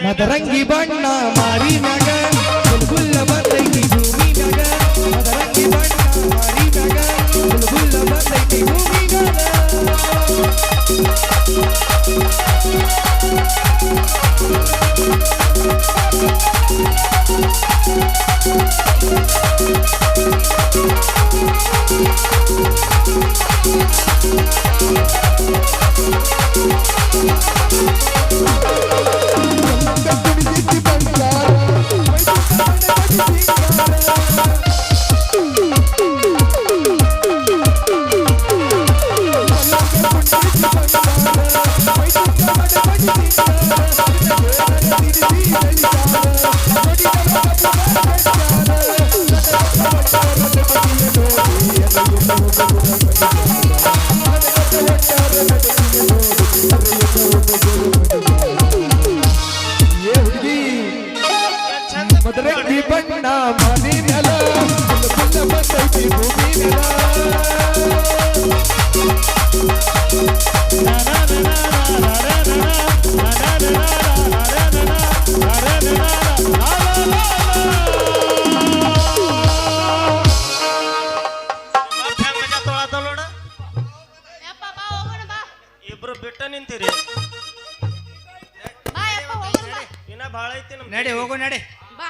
ಮದರಂಗಿ ಬಣ್ಣ ಮಾರಿ ಮ್ಯಾಗ ಬುಲ್ಬುಲ್ಲ ಬಂದೈತಿ ಭೂಮಿ ಮ್ಯಾಗ. ಮದರಂಗಿ ಬಣ್ಣ ಮಾರಿ ಮ್ಯಾಗ ಬುಲ್ಬುಲ್ಲ ಬಂದೈತಿ ಭೂಮಿ ಮ್ಯಾಗ. ಏ ಹುಡುಗಿ ಮದರಂಗಿ ಬಣ್ಣ ಮನೆ ನೆಲ ಫುಲ್ಲ ಬಂದೈತಿ ಭೂಮಿ ನೆಲ
ನೋಡ
ಯಪ್ಪ ಬಾ ಹೋಗೋಣ ಬಾ
ಇಬ್ರು ಬಿಟ್ಟ ನಿಂತೀರಿ
ಬಾ ಯಪ್ಪ ಹೋಗೋಣ ಬಾ
ಇನ್ನ ಭಾಳ ಐತಿ ನಮ್
ನಡಿ ಹೋಗು ನಡಿ
ಬಾ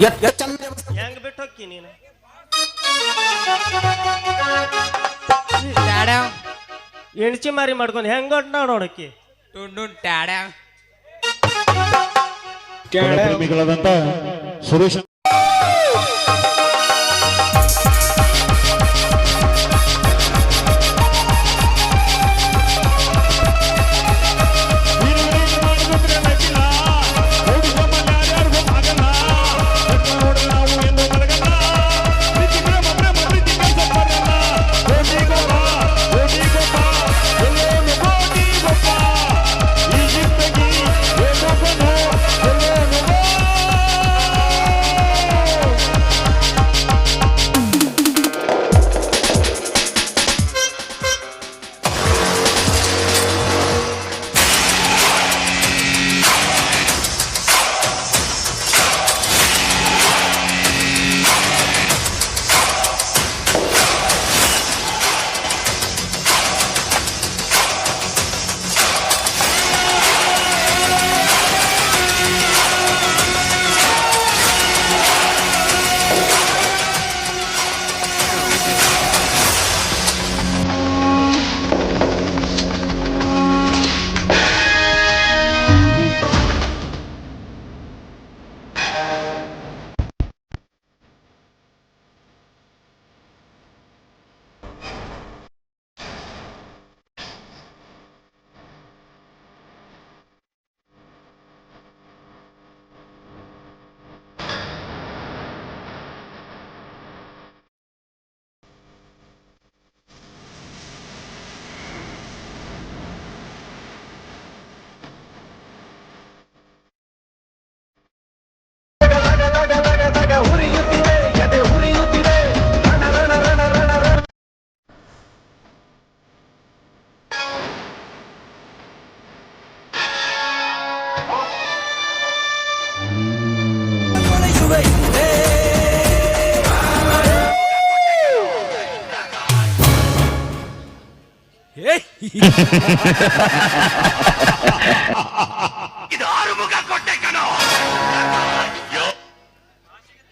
ಹೆಂಗ್ ಬಿಟ್ಟು ಹೋಕ್ಕಿ ನೀನು
ಟ್ಯಾಡ
ಎಣ್ಚಿ ಮಾರಿ ಮಾಡ್ಕೊಂಡು ಹೆಂಗ್ ನೋಡಕ್ಕಿ
ಟುಂಡು ಟ್ಯಾಡ
ಪ್ರೇಮಿಗಳಾದಂತ ಸುರೇಶ್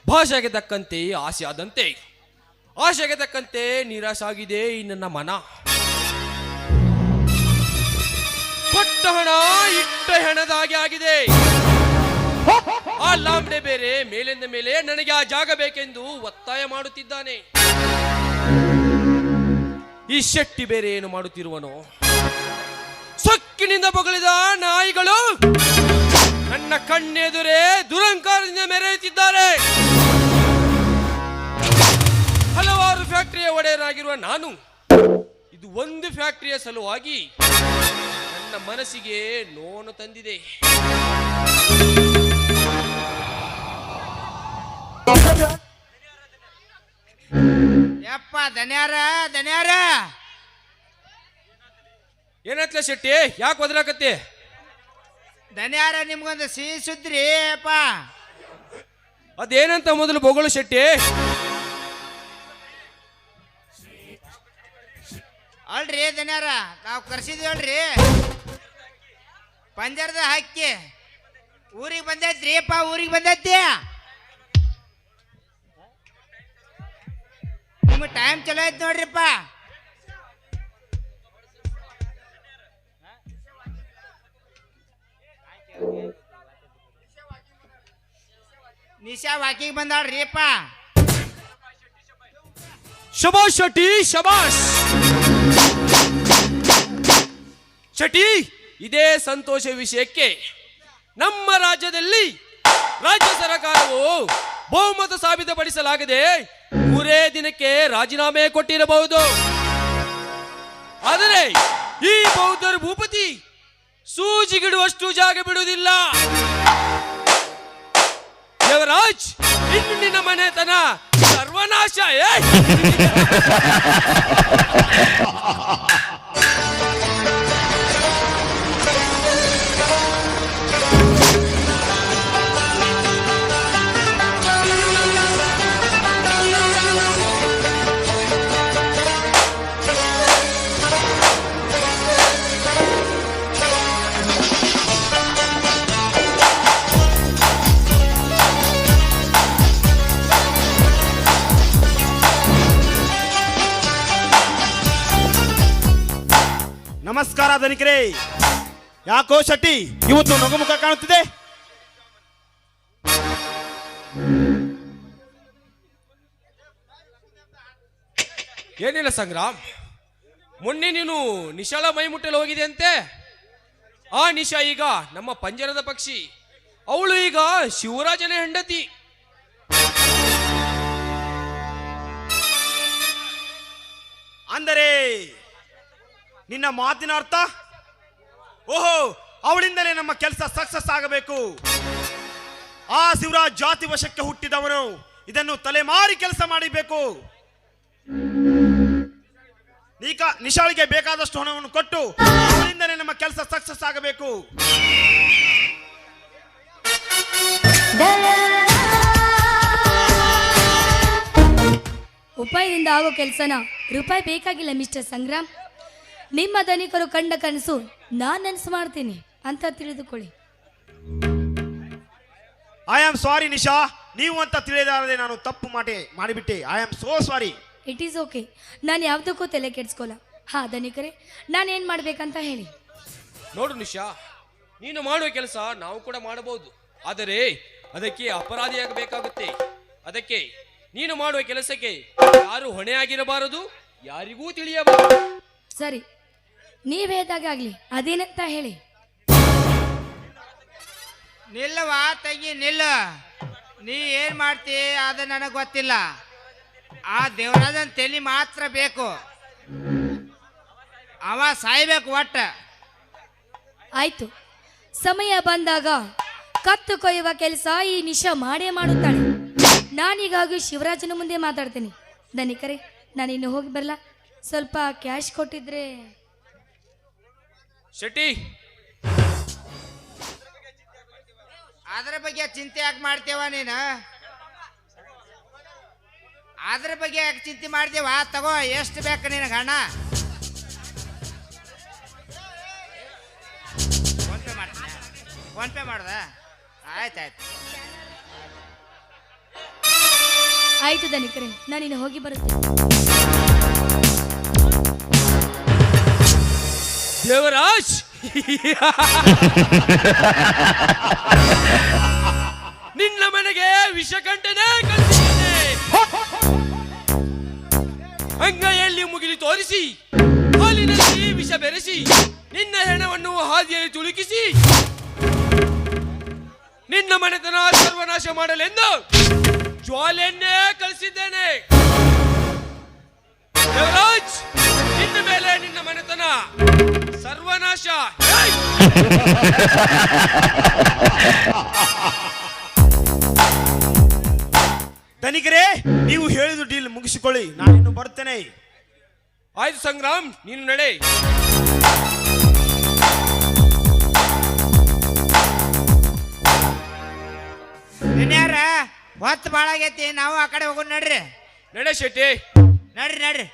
ಭಾಷೆಗೆ ತಕ್ಕಂತೆ ಆಸೆ ಆದಂತೆ ಆಶೆಗೆ ತಕ್ಕಂತೆ ನಿರಾಶಾಗಿದೆ ಈ ನನ್ನ ಮನ. ಕೊಟ್ಟ ಹಣ ಇಟ್ಟ ಹೆಣದಾಗೆ ಆಗಿದೆ. ಆ ಲಾಂಬಡೆ ಬೇರೆ ಮೇಲಿಂದ ಮೇಲೆ ನನಗೆ ಆ ಜಾಗ ಬೇಕೆಂದು ಒತ್ತಾಯ ಮಾಡುತ್ತಿದ್ದಾನೆ. ಈ ಶೆಟ್ಟಿ ಬೇರೆ ಏನು ಮಾಡುತ್ತಿರುವನು? ಸೊಕ್ಕಿನಿಂದ ಬೊಗಳಿದ ನಾಯಿಗಳು ನನ್ನ ಕಣ್ಣೆದುರೇ ದುರಂಕಾರದಿಂದ ಮೆರೆಯುತ್ತಿದ್ದಾರೆ. ಹಲವಾರು ಫ್ಯಾಕ್ಟರಿಯ ಒಡೆಯನಾಗಿರುವ ನಾನು ಇದು ಒಂದು ಫ್ಯಾಕ್ಟರಿಯ ಸಲುವಾಗಿ ನನ್ನ ಮನಸ್ಸಿಗೆ ನೋವು ತಂದಿದೆ.
ಯಪ್ಪ ಧನ್ಯಾರ ಧನ್ಯಾರ
ಏನತ್ಲ ಶೆಟ್ಟಿ, ಯಾಕೆ ಒದರಾಕತ್ತಿ?
ಧನ್ಯಾರ ನಿಮ್ಗೊಂದು ಸಿಹಿ ಸುದ್ರಿ ಅಪ್ಪ.
ಅದೇನಂತ ಮೊದಲು ಬೊಗಳು ಶೆಟ್ಟಿ.
ಅಲ್ರಿ ಧನ್ಯಾರ, ನಾವು ಕರ್ಸಿದ್ವಿ ಅಲ್ರಿ ಪಂಜರದ ಹಕ್ಕಿ ಊರಿಗೆ ಬಂದೈತ್ರಿ ಅಪ್ಪ, ಊರಿಗೆ ಬಂದೈತಿ. ನಿಮ್ಗೆ ಟೈಮ್ ಚಲೋ ಐತಿ ನೋಡ್ರಿಪ್ಪ. ನಿಶಾ ವಾಕಿಂಗ್ ಬಂದಾಳ್ರಿ ಅಪ್ಪ.
ಶಬಾಷ್ ಶೆಟ್ಟಿ, ಶಬಾಷ್ ಶೆಟ್ಟಿ. ಇದೇ ಸಂತೋಷ ವಿಷಯಕ್ಕೆ ನಮ್ಮ ರಾಜ್ಯದಲ್ಲಿ ರಾಜ್ಯ ಸರ್ಕಾರವು ಬಹುಮತ ಸಾಬೀತುಪಡಿಸಲಾಗದೆ 3 ದಿನಕ್ಕೆ ರಾಜೀನಾಮೆ ಕೊಟ್ಟಿರಬಹುದು. ಆದರೆ ಈ ಬೌದ್ಧರ ಭೂಪತಿ ಸೂಜಿಗಿಡುವಷ್ಟು ಜಾಗ ಬಿಡುವುದಿಲ್ಲ. ದೇವರಾಜ್, ಇನ್ನು ನಿನ್ನ ಮನೆತನ ಸರ್ವನಾಶ.
ನಮಸ್ಕಾರ ಧನಿಕರೇ. ಯಾಕೋ ಶೆಟ್ಟಿ ಇವತ್ತು ನಗುಮುಖ ಕಾಣುತ್ತಿದೆ?
ಏನಿಲ್ಲ ಸಂಗ್ರಾಮ್, ಮೊನ್ನೆ ನೀನು ನಿಶಾಳ ಮೈ ಮುಟ್ಟಲು ಹೋಗಿದೆ ಅಂತೆ. ಆ ನಿಶಾ ಈಗ ನಮ್ಮ ಪಂಜರದ ಪಕ್ಷಿ. ಅವಳು ಈಗ ಶಿವರಾಜನ ಹೆಂಡತಿ.
ಅಂದರೆ ನಿನ್ನ ಮಾತಿನ ಅರ್ಥ? ಓಹೋ, ಅವಳಿಂದಲೇ ನಮ್ಮ ಕೆಲಸ ಸಕ್ಸಸ್ ಆಗಬೇಕು. ಆ ಶಿವರಾಜ್ ಜಾತಿ ವಶಕ್ಕೆ ಹುಟ್ಟಿದವನು. ಇದನ್ನು ತಲೆಮಾರಿ ಕೆಲಸ ಮಾಡಬೇಕು. ನಿಶಾಳಿಗೆ ಬೇಕಾದಷ್ಟು ಹಣವನ್ನು ಕೊಟ್ಟು ಅವಳಿಂದಲೇ ನಮ್ಮ ಕೆಲಸ ಸಕ್ಸಸ್ ಆಗಬೇಕು.
ಉಪಾಯದಿಂದ ಆಗೋ ಕೆಲಸನ ರೂಪಾಯಿ ಬೇಕಾಗಿಲ್ಲ ಮಿಸ್ಟರ್ ಸಂಗ್ರಾಮ್. ನಿಮ್ಮ ಧನಿಕರು ಕಂಡ ಕನಸು ನಾನು ನನಸು ಮಾಡ್ತೀನಿ ಅಂತ ತಿಳಿದುಕೊಳ್ಳಿ.
ಐ ಆಮ್ ಸಾರಿ ನಿಶಾ, ನೀವು ಅಂತ ತಿಳಿದಾರದೆ ನಾನು ತಪ್ಪು ಮಾಡಿಬಿಟ್ಟೆ. I am so sorry.
It is okay, ನಾನು ಯಾವುದಕ್ಕೂ ತಲೆ ಕೆಡಿಸ್ಕೊಲ್ಲ. ಹಾ ಧನಿಕರೇ, ನಾನೇನು ಮಾಡ್ಬೇಕಂತ ಹೇಳಿ.
ನೋಡು ನಿಶಾ, ನೀನು ಮಾಡುವ ಕೆಲಸ ನಾವು ಕೂಡ ಮಾಡಬಹುದು, ಆದರೆ ಅದಕ್ಕೆ ಅಪರಾಧಿಯಾಗಬೇಕಾಗುತ್ತೆ. ಅದಕ್ಕೆ ನೀನು ಮಾಡುವ ಕೆಲಸಕ್ಕೆ ಯಾರು ಹೊಣೆಯಾಗಿರಬಾರದು, ಯಾರಿಗೂ ತಿಳಿಯಬಾರದು.
ಸರಿ, ನೀವು ಹೇಳ್ದಾಗಲಿ. ಅದೇನಂತ ಹೇಳಿ.
ನಿಲ್ಲವಾ ತಂಗಿ, ನಿಲ್ಲ. ನೀ ಏನ್ ಮಾಡ್ತಿ ಅದು ನನಗೆ ಗೊತ್ತಿಲ್ಲ. ಆ ದೇವರಾಜನ ತಲೆ ಮಾತ್ರ ಬೇಕು. ಅವ ಸಾಯ್ಬೇಕು ಒಟ್ಟ.
ಆಯ್ತು, ಸಮಯ ಬಂದಾಗ ಕತ್ತು ಕೊಯ್ಯುವ ಕೆಲಸ ಈ ನಿಶಾ ಮಾಡೇ ಮಾಡುತ್ತಾಳೆ. ನಾನೀಗಾಗಿ ಶಿವರಾಜನ ಮುಂದೆ ಮಾತಾಡ್ತೀನಿ. ಧನಿಕರೇ, ನಾನಿನ್ನು ಹೋಗಿ ಬರಲ್ಲ. ಸ್ವಲ್ಪ ಕ್ಯಾಶ್ ಕೊಟ್ಟಿದ್ರೆ.
ಶೆಟ್ಟಿ,
ಅದ್ರ ಬಗ್ಗೆ ಚಿಂತೆ ಯಾಕೆ ಮಾಡ್ತೇವ ನೀನು? ಅದ್ರ ಬಗ್ಗೆ ಯಾಕೆ ಚಿಂತೆ ಮಾಡ್ತೇವ? ತಗೋ, ಎಷ್ಟು ಬೇಕು ನಿನಗೆ ಹಣ? ಫೋನ್ಪೇ ಮಾಡ್ತೀನಿ. ಫೋನ್ಪೇ ಮಾಡ್ದ? ಆಯ್ತಾಯ್ತು.
ಆಯ್ತು ಧನಿಕರೇ, ನಾನಿನ್ನು ಹೋಗಿ ಬರುತ್ತೇನೆ.
ದೇವರಾಜ್, ನಿನ್ನ ಮನೆಗೆ ವಿಷಗಂಟನೆ ಕಳಿಸಿದ್ದೇನೆ. ಅಂಗೈಯಲ್ಲಿ ಮುಗಿಲಿ ತೋರಿಸಿ, ಹಾಲಿನಲ್ಲಿ ವಿಷ ಬೆರೆಸಿ, ನಿನ್ನ ಹೆಣವನ್ನು ಹಾದಿಯಲ್ಲಿ ತುಳುಕಿಸಿ, ನಿನ್ನ ಮನೆತನ ಸರ್ವನಾಶ ಮಾಡಲೆಂದು ಜ್ವಾಲೆಯನ್ನೇ ಕಳಿಸಿದ್ದೇನೆ. ದೇವರಾಜ್, ನಿನ್ನ ಮೇಲೆ ನಿನ್ನ ಮನೆತನ ಸರ್ವನಾಶ.
ಧನಿಕರೇ, ನೀವು ಹೇಳಿದ ಡೀಲ್ ಮುಗಿಸಿಕೊಳ್ಳಿ, ನಾನಿನ್ನು ಬರ್ತೇನೆ.
ಆಯ್ತು ಸಂಗ್ರಾಮ್, ನೀನು ನಡೆ.
ಇನ್ಯಾರ ಹೊತ್ತು ಭಾಳ ಆಗೈತಿ, ನಾವು ಆ ಕಡೆ ಹೋಗೋಣ. ನಡ್ರಿ
ನಡೆ ಶೆಟ್ಟಿ,
ನಡ್ರಿ ನಡ್ರಿ.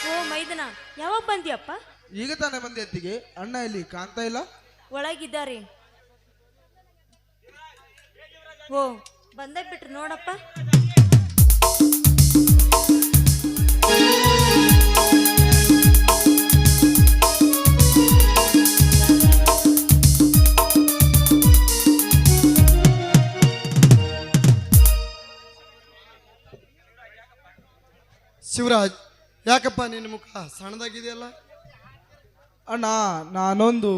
ಓ ಮೈದನ, ಯಾವಾಗ ಬಂದಿಯಪ್ಪ?
ಈಗ ತಾನೇ ಬಂದೆ ಅತ್ತಿಗೆ. ಅಣ್ಣ ಇಲ್ಲಿ ಕಾಣ್ತಾ ಇಲ್ಲ?
ಒಳಗಿದ್ದಾರೆ. ಓ, ಬಂದೇ ಬಿಟ್ರು ನೋಡಪ್ಪ.
ಶಿವರಾಜ್, ಯಾಕಪ್ಪ ನಿನ್ನ ಮುಖ ಸಣ್ಣದಾಗಿದೆಯಲ್ಲ?
ಅಣ್ಣ ನಾನೊಂದು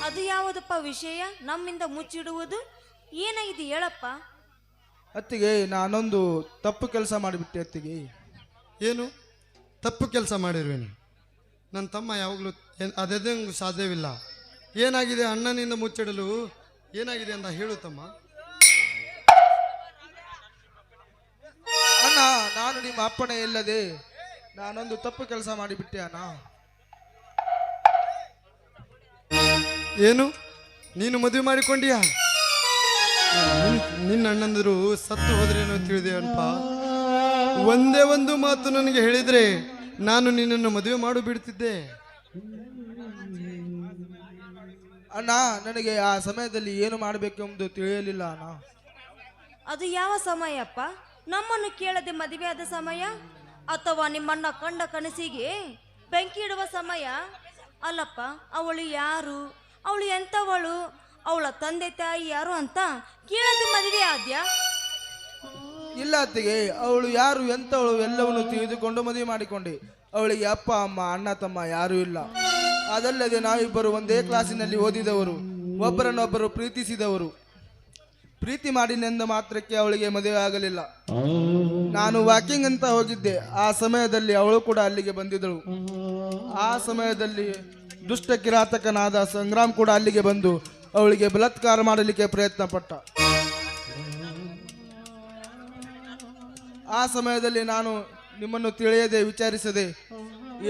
ಅದು ಯಾವುದಪ್ಪ ವಿಷಯ ನಮ್ಮಿಂದ ಮುಚ್ಚಿಡುವುದು? ಏನಾಗಿದೆ ಹೇಳಪ್ಪ.
ಅತ್ತಿಗೆ ನಾನೊಂದು ತಪ್ಪು ಕೆಲಸ ಮಾಡಿಬಿಟ್ಟೆ ಅತ್ತಿಗೆ.
ಏನು ತಪ್ಪು ಕೆಲಸ ಮಾಡಿರುವೇನು? ನನ್ನ ತಮ್ಮ ಯಾವಾಗಲೂ ಅದೇದಂಗೆ ಸಾಧ್ಯವಿಲ್ಲ. ಏನಾಗಿದೆ ಅಣ್ಣನಿಂದ ಮುಚ್ಚಿಡಲು? ಏನಾಗಿದೆ ಅಂತ ಹೇಳು ತಮ್ಮ.
ಅಣ್ಣ, ನಾನು ನಿಮ್ಮ ಅಪ್ಪಣೆ ಇಲ್ಲದೆ ನಾನೊಂದು ತಪ್ಪು ಕೆಲಸ ಮಾಡಿಬಿಟ್ಟೆ ಅಣ್ಣ.
ಏನು ನೀನು ಮದುವೆ ಮಾಡಿಕೊಂಡ್ಯಾ? ನಿನ್ನ ಅಣ್ಣಂದರು ಸತ್ತು ಹೋದ್ರೇನೋ ತಿಳಿದೇವನಪ್ಪ. ಒಂದೇ ಒಂದು ಮಾತು ನನಗೆ ಹೇಳಿದ್ರೆ ನಾನು ನಿನ್ನನ್ನು ಮದುವೆ ಮಾಡಿ ಬಿಡ್ತಿದ್ದೆ.
ಅಣ್ಣ, ನನಗೆ ಆ ಸಮಯದಲ್ಲಿ ಏನು ಮಾಡಬೇಕೆಂಬುದು ತಿಳಿಯಲಿಲ್ಲ ಅಣ್ಣ.
ಅದು ಯಾವ ಸಮಯಪ್ಪ? ನಮ್ಮನ್ನು ಕೇಳದೆ ಮದುವೆ ಆದ ಸಮಯ, ಅಥವಾ ನಿಮ್ಮಣ್ಣ ಕಂಡ ಕನಸಿಗೆ ಬೆಂಕಿ ಇಡುವ ಸಮಯ? ಅಲ್ಲಪ್ಪ, ಅವಳು ಯಾರು, ಅವಳು ಎಂಥವಳು, ಅವಳ ತಂದೆ ತಾಯಿ ಯಾರು ಅಂತ ಕೇಳದೆ ಮದುವೆ ಆದ್ಯಾ?
ಇಲ್ಲ ಅತ್ತಿಗೆ, ಅವಳು ಯಾರು ಎಂತವಳು ಎಲ್ಲವನ್ನು ತಿಳಿದುಕೊಂಡು ಮದುವೆ ಮಾಡಿಕೊಂಡೆ. ಅವಳಿಗೆ ಅಪ್ಪ ಅಮ್ಮ ಅಣ್ಣ ತಮ್ಮ ಯಾರೂ ಇಲ್ಲ. ಅದಲ್ಲದೆ ನಾವಿಬ್ಬರು ಒಂದೇ ಕ್ಲಾಸಿನಲ್ಲಿ ಓದಿದವರು, ಒಬ್ಬರನ್ನೊಬ್ಬರು ಪ್ರೀತಿಸಿದವರು. ಪ್ರೀತಿ ಮಾಡಿನೆಂದ ಮಾತ್ರಕ್ಕೆ ಅವಳಿಗೆ ಮದುವೆ ಆಗಲಿಲ್ಲ. ನಾನು ವಾಕಿಂಗ್ ಅಂತ ಹೋಗಿದ್ದೆ. ಆ ಸಮಯದಲ್ಲಿ ಅವಳು ಕೂಡ ಅಲ್ಲಿಗೆ ಬಂದಿದ್ದಳು. ಆ ಸಮಯದಲ್ಲಿ ದುಷ್ಟ ಕಿರಾತಕನಾದ ಸಂಗ್ರಾಮ್ ಕೂಡ ಅಲ್ಲಿಗೆ ಬಂದು ಅವಳಿಗೆ ಬಲಾತ್ಕಾರ ಮಾಡಲಿಕ್ಕೆ ಪ್ರಯತ್ನ ಪಟ್ಟ. ಆ ಸಮಯದಲ್ಲಿ ನಾನು ನಿಮ್ಮನ್ನು ತಿಳಿಯದೆ ವಿಚಾರಿಸದೆ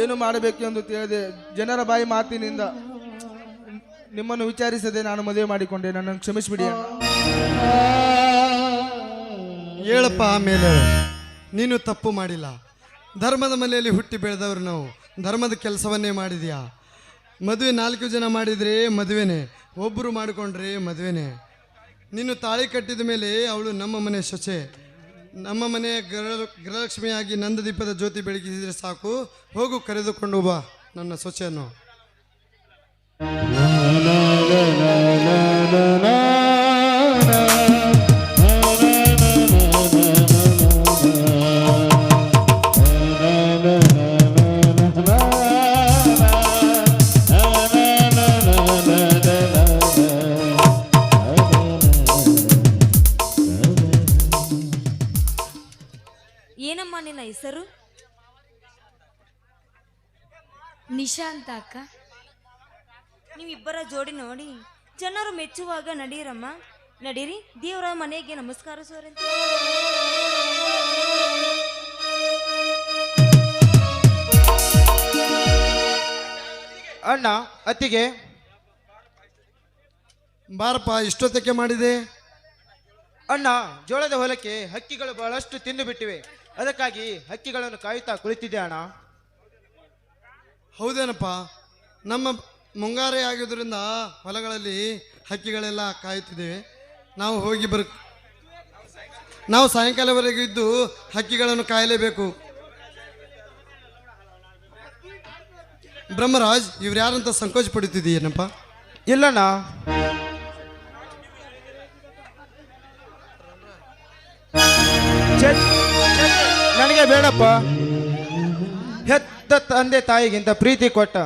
ಏನು ಮಾಡಬೇಕೆಂದು ತಿಳಿದೆ ಜನರ ಬಾಯಿ ಮಾತಿನಿಂದ ನಿಮ್ಮನ್ನು ವಿಚಾರಿಸದೆ ನಾನು ಮದುವೆ ಮಾಡಿಕೊಂಡೆ. ನನ್ನನ್ನು ಕ್ಷಮಿಸಿಬಿಡಿ ಅಣ್ಣ.
ಹೇಳಪ್ಪ, ಆಮೇಲೆ ನೀನು ತಪ್ಪು ಮಾಡಿಲ್ಲ. ಧರ್ಮದ ಮನೆಯಲ್ಲಿ ಹುಟ್ಟಿ ಬೆಳೆದವರು ನಾವು. ಧರ್ಮದ ಕೆಲಸವನ್ನೇ ಮಾಡಿದ್ಯಾ. ಮದುವೆ 4 ಜನ ಮಾಡಿದರೆ ಮದುವೆನೇ, ಒಬ್ಬರು ಮಾಡಿಕೊಂಡ್ರೆ ಮದುವೆನೇ. ನೀನು ತಾಳಿ ಕಟ್ಟಿದ ಮೇಲೆ ಅವಳು ನಮ್ಮ ಮನೆ ಸೊಸೆ. ನಮ್ಮ ಮನೆಯ ಗೃಹಲಕ್ಷ್ಮಿಯಾಗಿ ನಂದ ದೀಪದ ಜ್ಯೋತಿ ಬೆಳಗಿಸಿದರೆ ಸಾಕು. ಹೋಗು, ಕರೆದುಕೊಂಡು ಬಾ ನನ್ನ ಸೊಸೆಯನ್ನು.
ಏನಮ್ಮ ನಿನ್ನ ಹೆಸರು?
ನಿಶಾ ಅಂತ ಅಕ್ಕ.
ನೀವಿಬ್ಬರ ಜೋಡಿ ನೋಡಿ ಜನರು ಮೆಚ್ಚುವಾಗ ನಡೀರಮ್ಮ, ನಡೀರಿ. ದೇವರ ಮನೆಗೆ ನಮಸ್ಕಾರ ಸೋರಂತ.
ಅಣ್ಣ, ಅತ್ತಿಗೆ
ಬಾರಪ್ಪ, ಇಷ್ಟೊತ್ತಕ್ಕೆ ಮಾಡಿದೆ.
ಅಣ್ಣ, ಜೋಳದ ಹೊಲಕ್ಕೆ ಹಕ್ಕಿಗಳು ಬಹಳಷ್ಟು ತಿಂದು ಬಿಟ್ಟಿವೆ. ಅದಕ್ಕಾಗಿ ಹಕ್ಕಿಗಳನ್ನು ಕಾಯುತ್ತಾ ಕುಳಿತಿದ್ದೆ ಅಣ್ಣ.
ಹೌದೇನಪ್ಪ, ನಮ್ಮ ಮುಂಗಾರೆ ಆಗಿದ್ದರಿಂದ ಹೊಲಗಳಲ್ಲಿ ಹಕ್ಕಿಗಳೆಲ್ಲ ಕಾಯುತ್ತಿದ್ದೇವೆ. ನಾವು ಹೋಗಿ ನಾವು ಸಾಯಂಕಾಲವರೆಗೂ ಇದ್ದು ಹಕ್ಕಿಗಳನ್ನು ಕಾಯಲೇಬೇಕು. ಬ್ರಹ್ಮರಾಜ್, ಇವ್ರು ಯಾರಂತ ಸಂಕೋಚ ಪಡುತ್ತಿದ್ದೀಯೇನಪ್ಪ?
ಇಲ್ಲಣ್ಣ, ನನಗೆ ಬೇಡಪ್ಪ. ಹೆತ್ತ ತಂದೆ ತಾಯಿಗಿಂತ ಪ್ರೀತಿ ಕೊಟ್ಟ,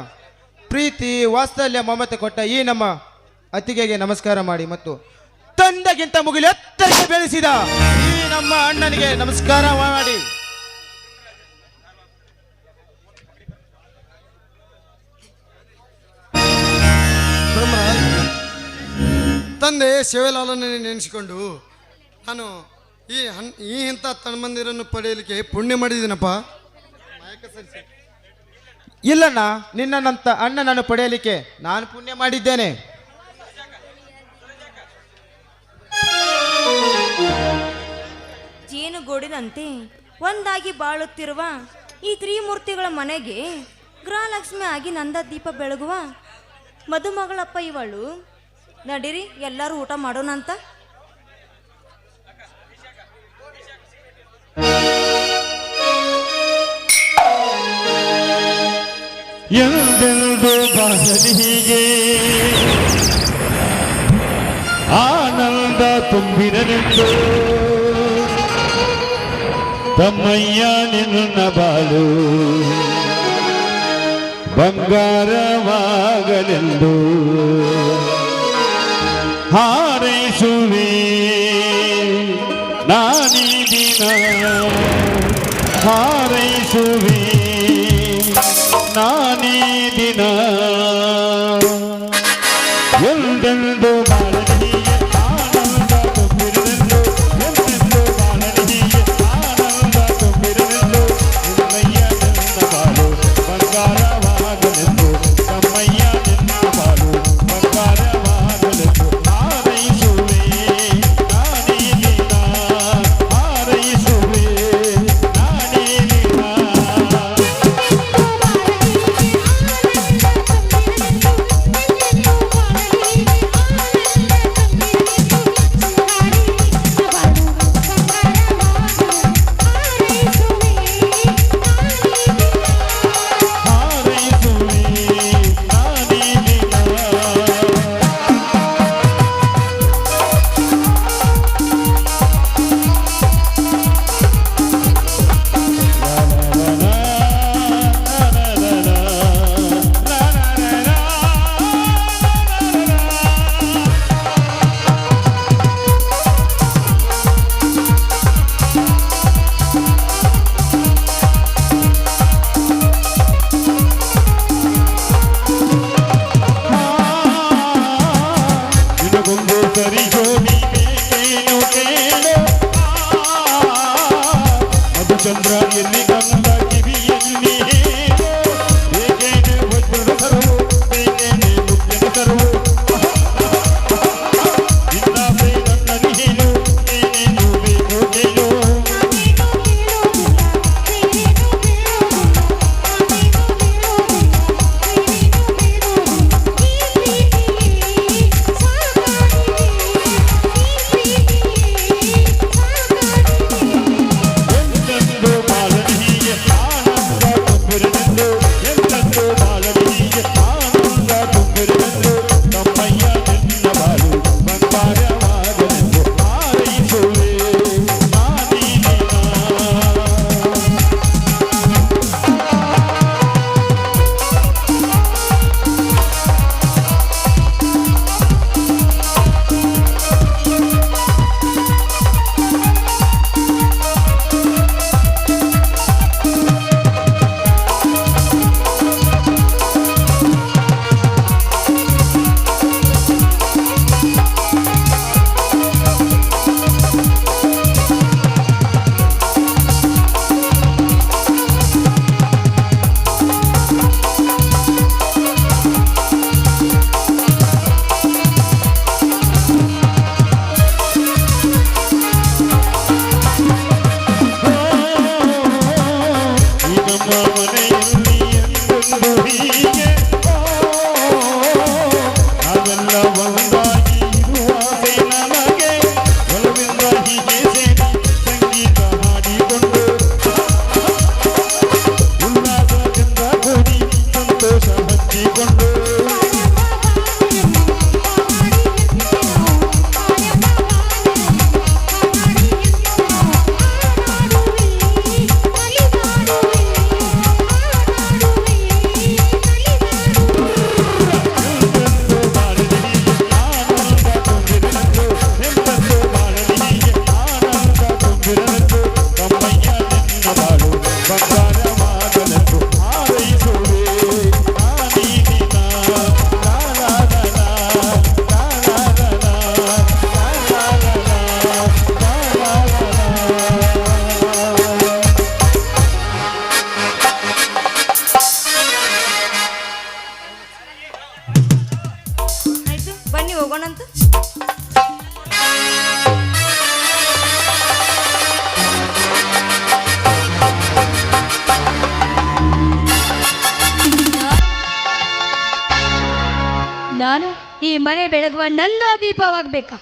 ಪ್ರೀತಿ ವಾತ್ಸಲ್ಯ ಮಮತೆ ಕೊಟ್ಟ ಈ ನಮ್ಮ ಅತ್ತಿಗೆಗೆ ನಮಸ್ಕಾರ ಮಾಡಿ, ಮತ್ತು ತಂದೆಗಿಂತ ಮುಗಿಲು ಎತ್ತರಕ್ಕೆ ಬೆಳೆಸಿದ ಈ ನಮ್ಮ ಅಣ್ಣನಿಗೆ ನಮಸ್ಕಾರ ಮಾಡಿ.
ಬ್ರಹ್ಮರಾಜ್, ತಂದೆ ಶಿವಲಾಲನನ್ನು ನೆನೆಸಿಕೊಂಡು ನಾನು ಈ ಇಂಥ ತನ್ಮಂದಿರನ್ನು ಪಡೆಯಲಿಕ್ಕೆ ಪುಣ್ಯ ಮಾಡಿದ್ದೀನಪ್ಪ.
ಇಲ್ಲಣ್ಣ, ನಿನ್ನಂತ ಅಣ್ಣನನ್ನು ಪಡೆಯಲಿಕ್ಕೆ ನಾನು ಪುಣ್ಯ ಮಾಡಿದ್ದೇನೆ.
ಜೇನುಗೂಡಿನಂತೆ ಒಂದಾಗಿ ಬಾಳುತ್ತಿರುವ ಈ ತ್ರಿಮೂರ್ತಿಗಳ ಮನೆಗೆ ಗೃಹಲಕ್ಷ್ಮಿ ಆಗಿ ನಂದ ದೀಪ ಬೆಳಗುವ ಮದುಮಗಳಪ್ಪ ಇವಳು. ನಡೀರಿ, ಎಲ್ಲರೂ ಊಟ ಮಾಡೋಣಂತ.
ಎಂದೆಂದು ಬಾಸನಿಗೆ ಆನಂದ ತುಂಬಿರಲೆಂದು ತಮ್ಮಯ್ಯ ನಿನ್ನ ಬಾಳು ಬಂಗಾರವಾಗಲೆಂದು ಹಾರೈಸುವೆ ನಾನೀ ದಿನ ಹಾರೈಸುವೆ ನಾನೀ ದಿನ ಎಂದೆಂದು ಬಾಳನಿಗೆ ಆನಂದ ತುಂಬಿರಲೆಂದು ಎಂದೆಂದು ಬಾಳನಿಗೆ ಆನಂದ ತುಂಬಿರಲೆಂದು ನಿನ್ನಯ್ಯ ನಿನ್ನ ಬಾಳು ಬಂಗಾರವಾಗಲೆಂದು ತಮ್ಮಯ್ಯ ನಿನ್ನ ಬಾಳು ಬಂಗಾರವಾಗಲೆಂದು ಹಾರೈಸುವೆ ನಾನೇ ದಿನ ಹಾರೈಸುವೆ ನಾನೇ ದಿನ ಸರಿ ಜೋಡಿ ಬೇಕೇನು ಕೇಳು ಮಧುಚಂದ್ರ ಎಲ್ಲಿ ಗಂಧ ಕಿವಿಯಲ್ಲಿ ಹೇಳು ಬೇಕೇನೆ ವಜ್ರದ ಸರವು ಬೇಕೇನೆ ಮುತ್ತಿನ ಸರವು ಇನ್ನಾಸೆ ನನ್ನಲ್ಲಿ ಹೇಳು ಏನೇನು ಬೇಕು ಕೇಳು
ಬನ್ನಿ ಹೋಗೋಣಂತ.
ನಾನು ಈ ಮನೆ ಬೆಳಗುವ ನನ್ನ ದೀಪವಾಗಬೇಕಾ?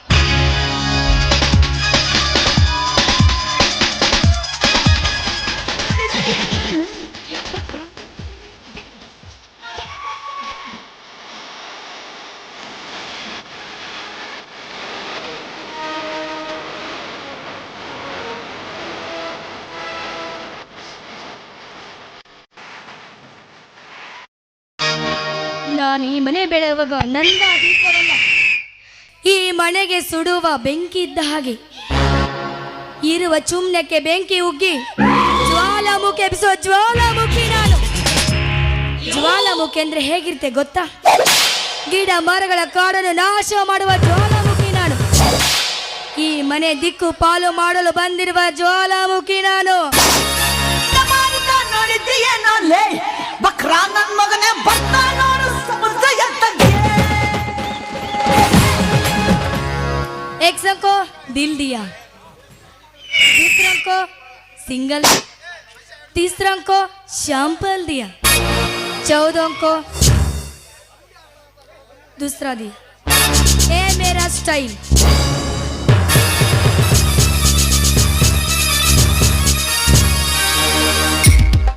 ನಾನು ಈ ಮನೆ ಬೆಳೆಯುವಾಗ ನನ್ನ ದೀಪವಲ್ಲ, ಈ ಮನೆಗೆ ಸುಡುವ ಬೆಂಕಿ ಇದ್ದ ಹಾಗೆ. ಇರುವ ಚುಮ್ನಕ್ಕೆ ಬೆಂಕಿ ಉಗ್ಗಿ ಜ್ವಾಲಾಮುಖಿ ಎಬ್ಬಿಸೋ ಜ್ವಾಲಾಮುಖಿ ನಾನು. ಜ್ವಾಲಾಮುಖಿ ಅಂದ್ರೆ ಹೇಗಿರುತ್ತೆ ಗೊತ್ತಾ? ಗಿಡ ಮರಗಳ ಕಾಡನ್ನು ನಾಶ ಮಾಡುವ ಜ್ವಾಲಾಮುಖಿ ನಾನು. ಈ ಮನೆ ದಿಕ್ಕು ಪಾಲು ಮಾಡಲು ಬಂದಿರುವ ಜ್ವಾಲಾಮುಖಿ ನಾನು. एक को दिल दिया, दूसरा को सिंगल, तीसरा को शैंपल दिया, 14 को दूसरा दिया. ये मेरा स्टाइल.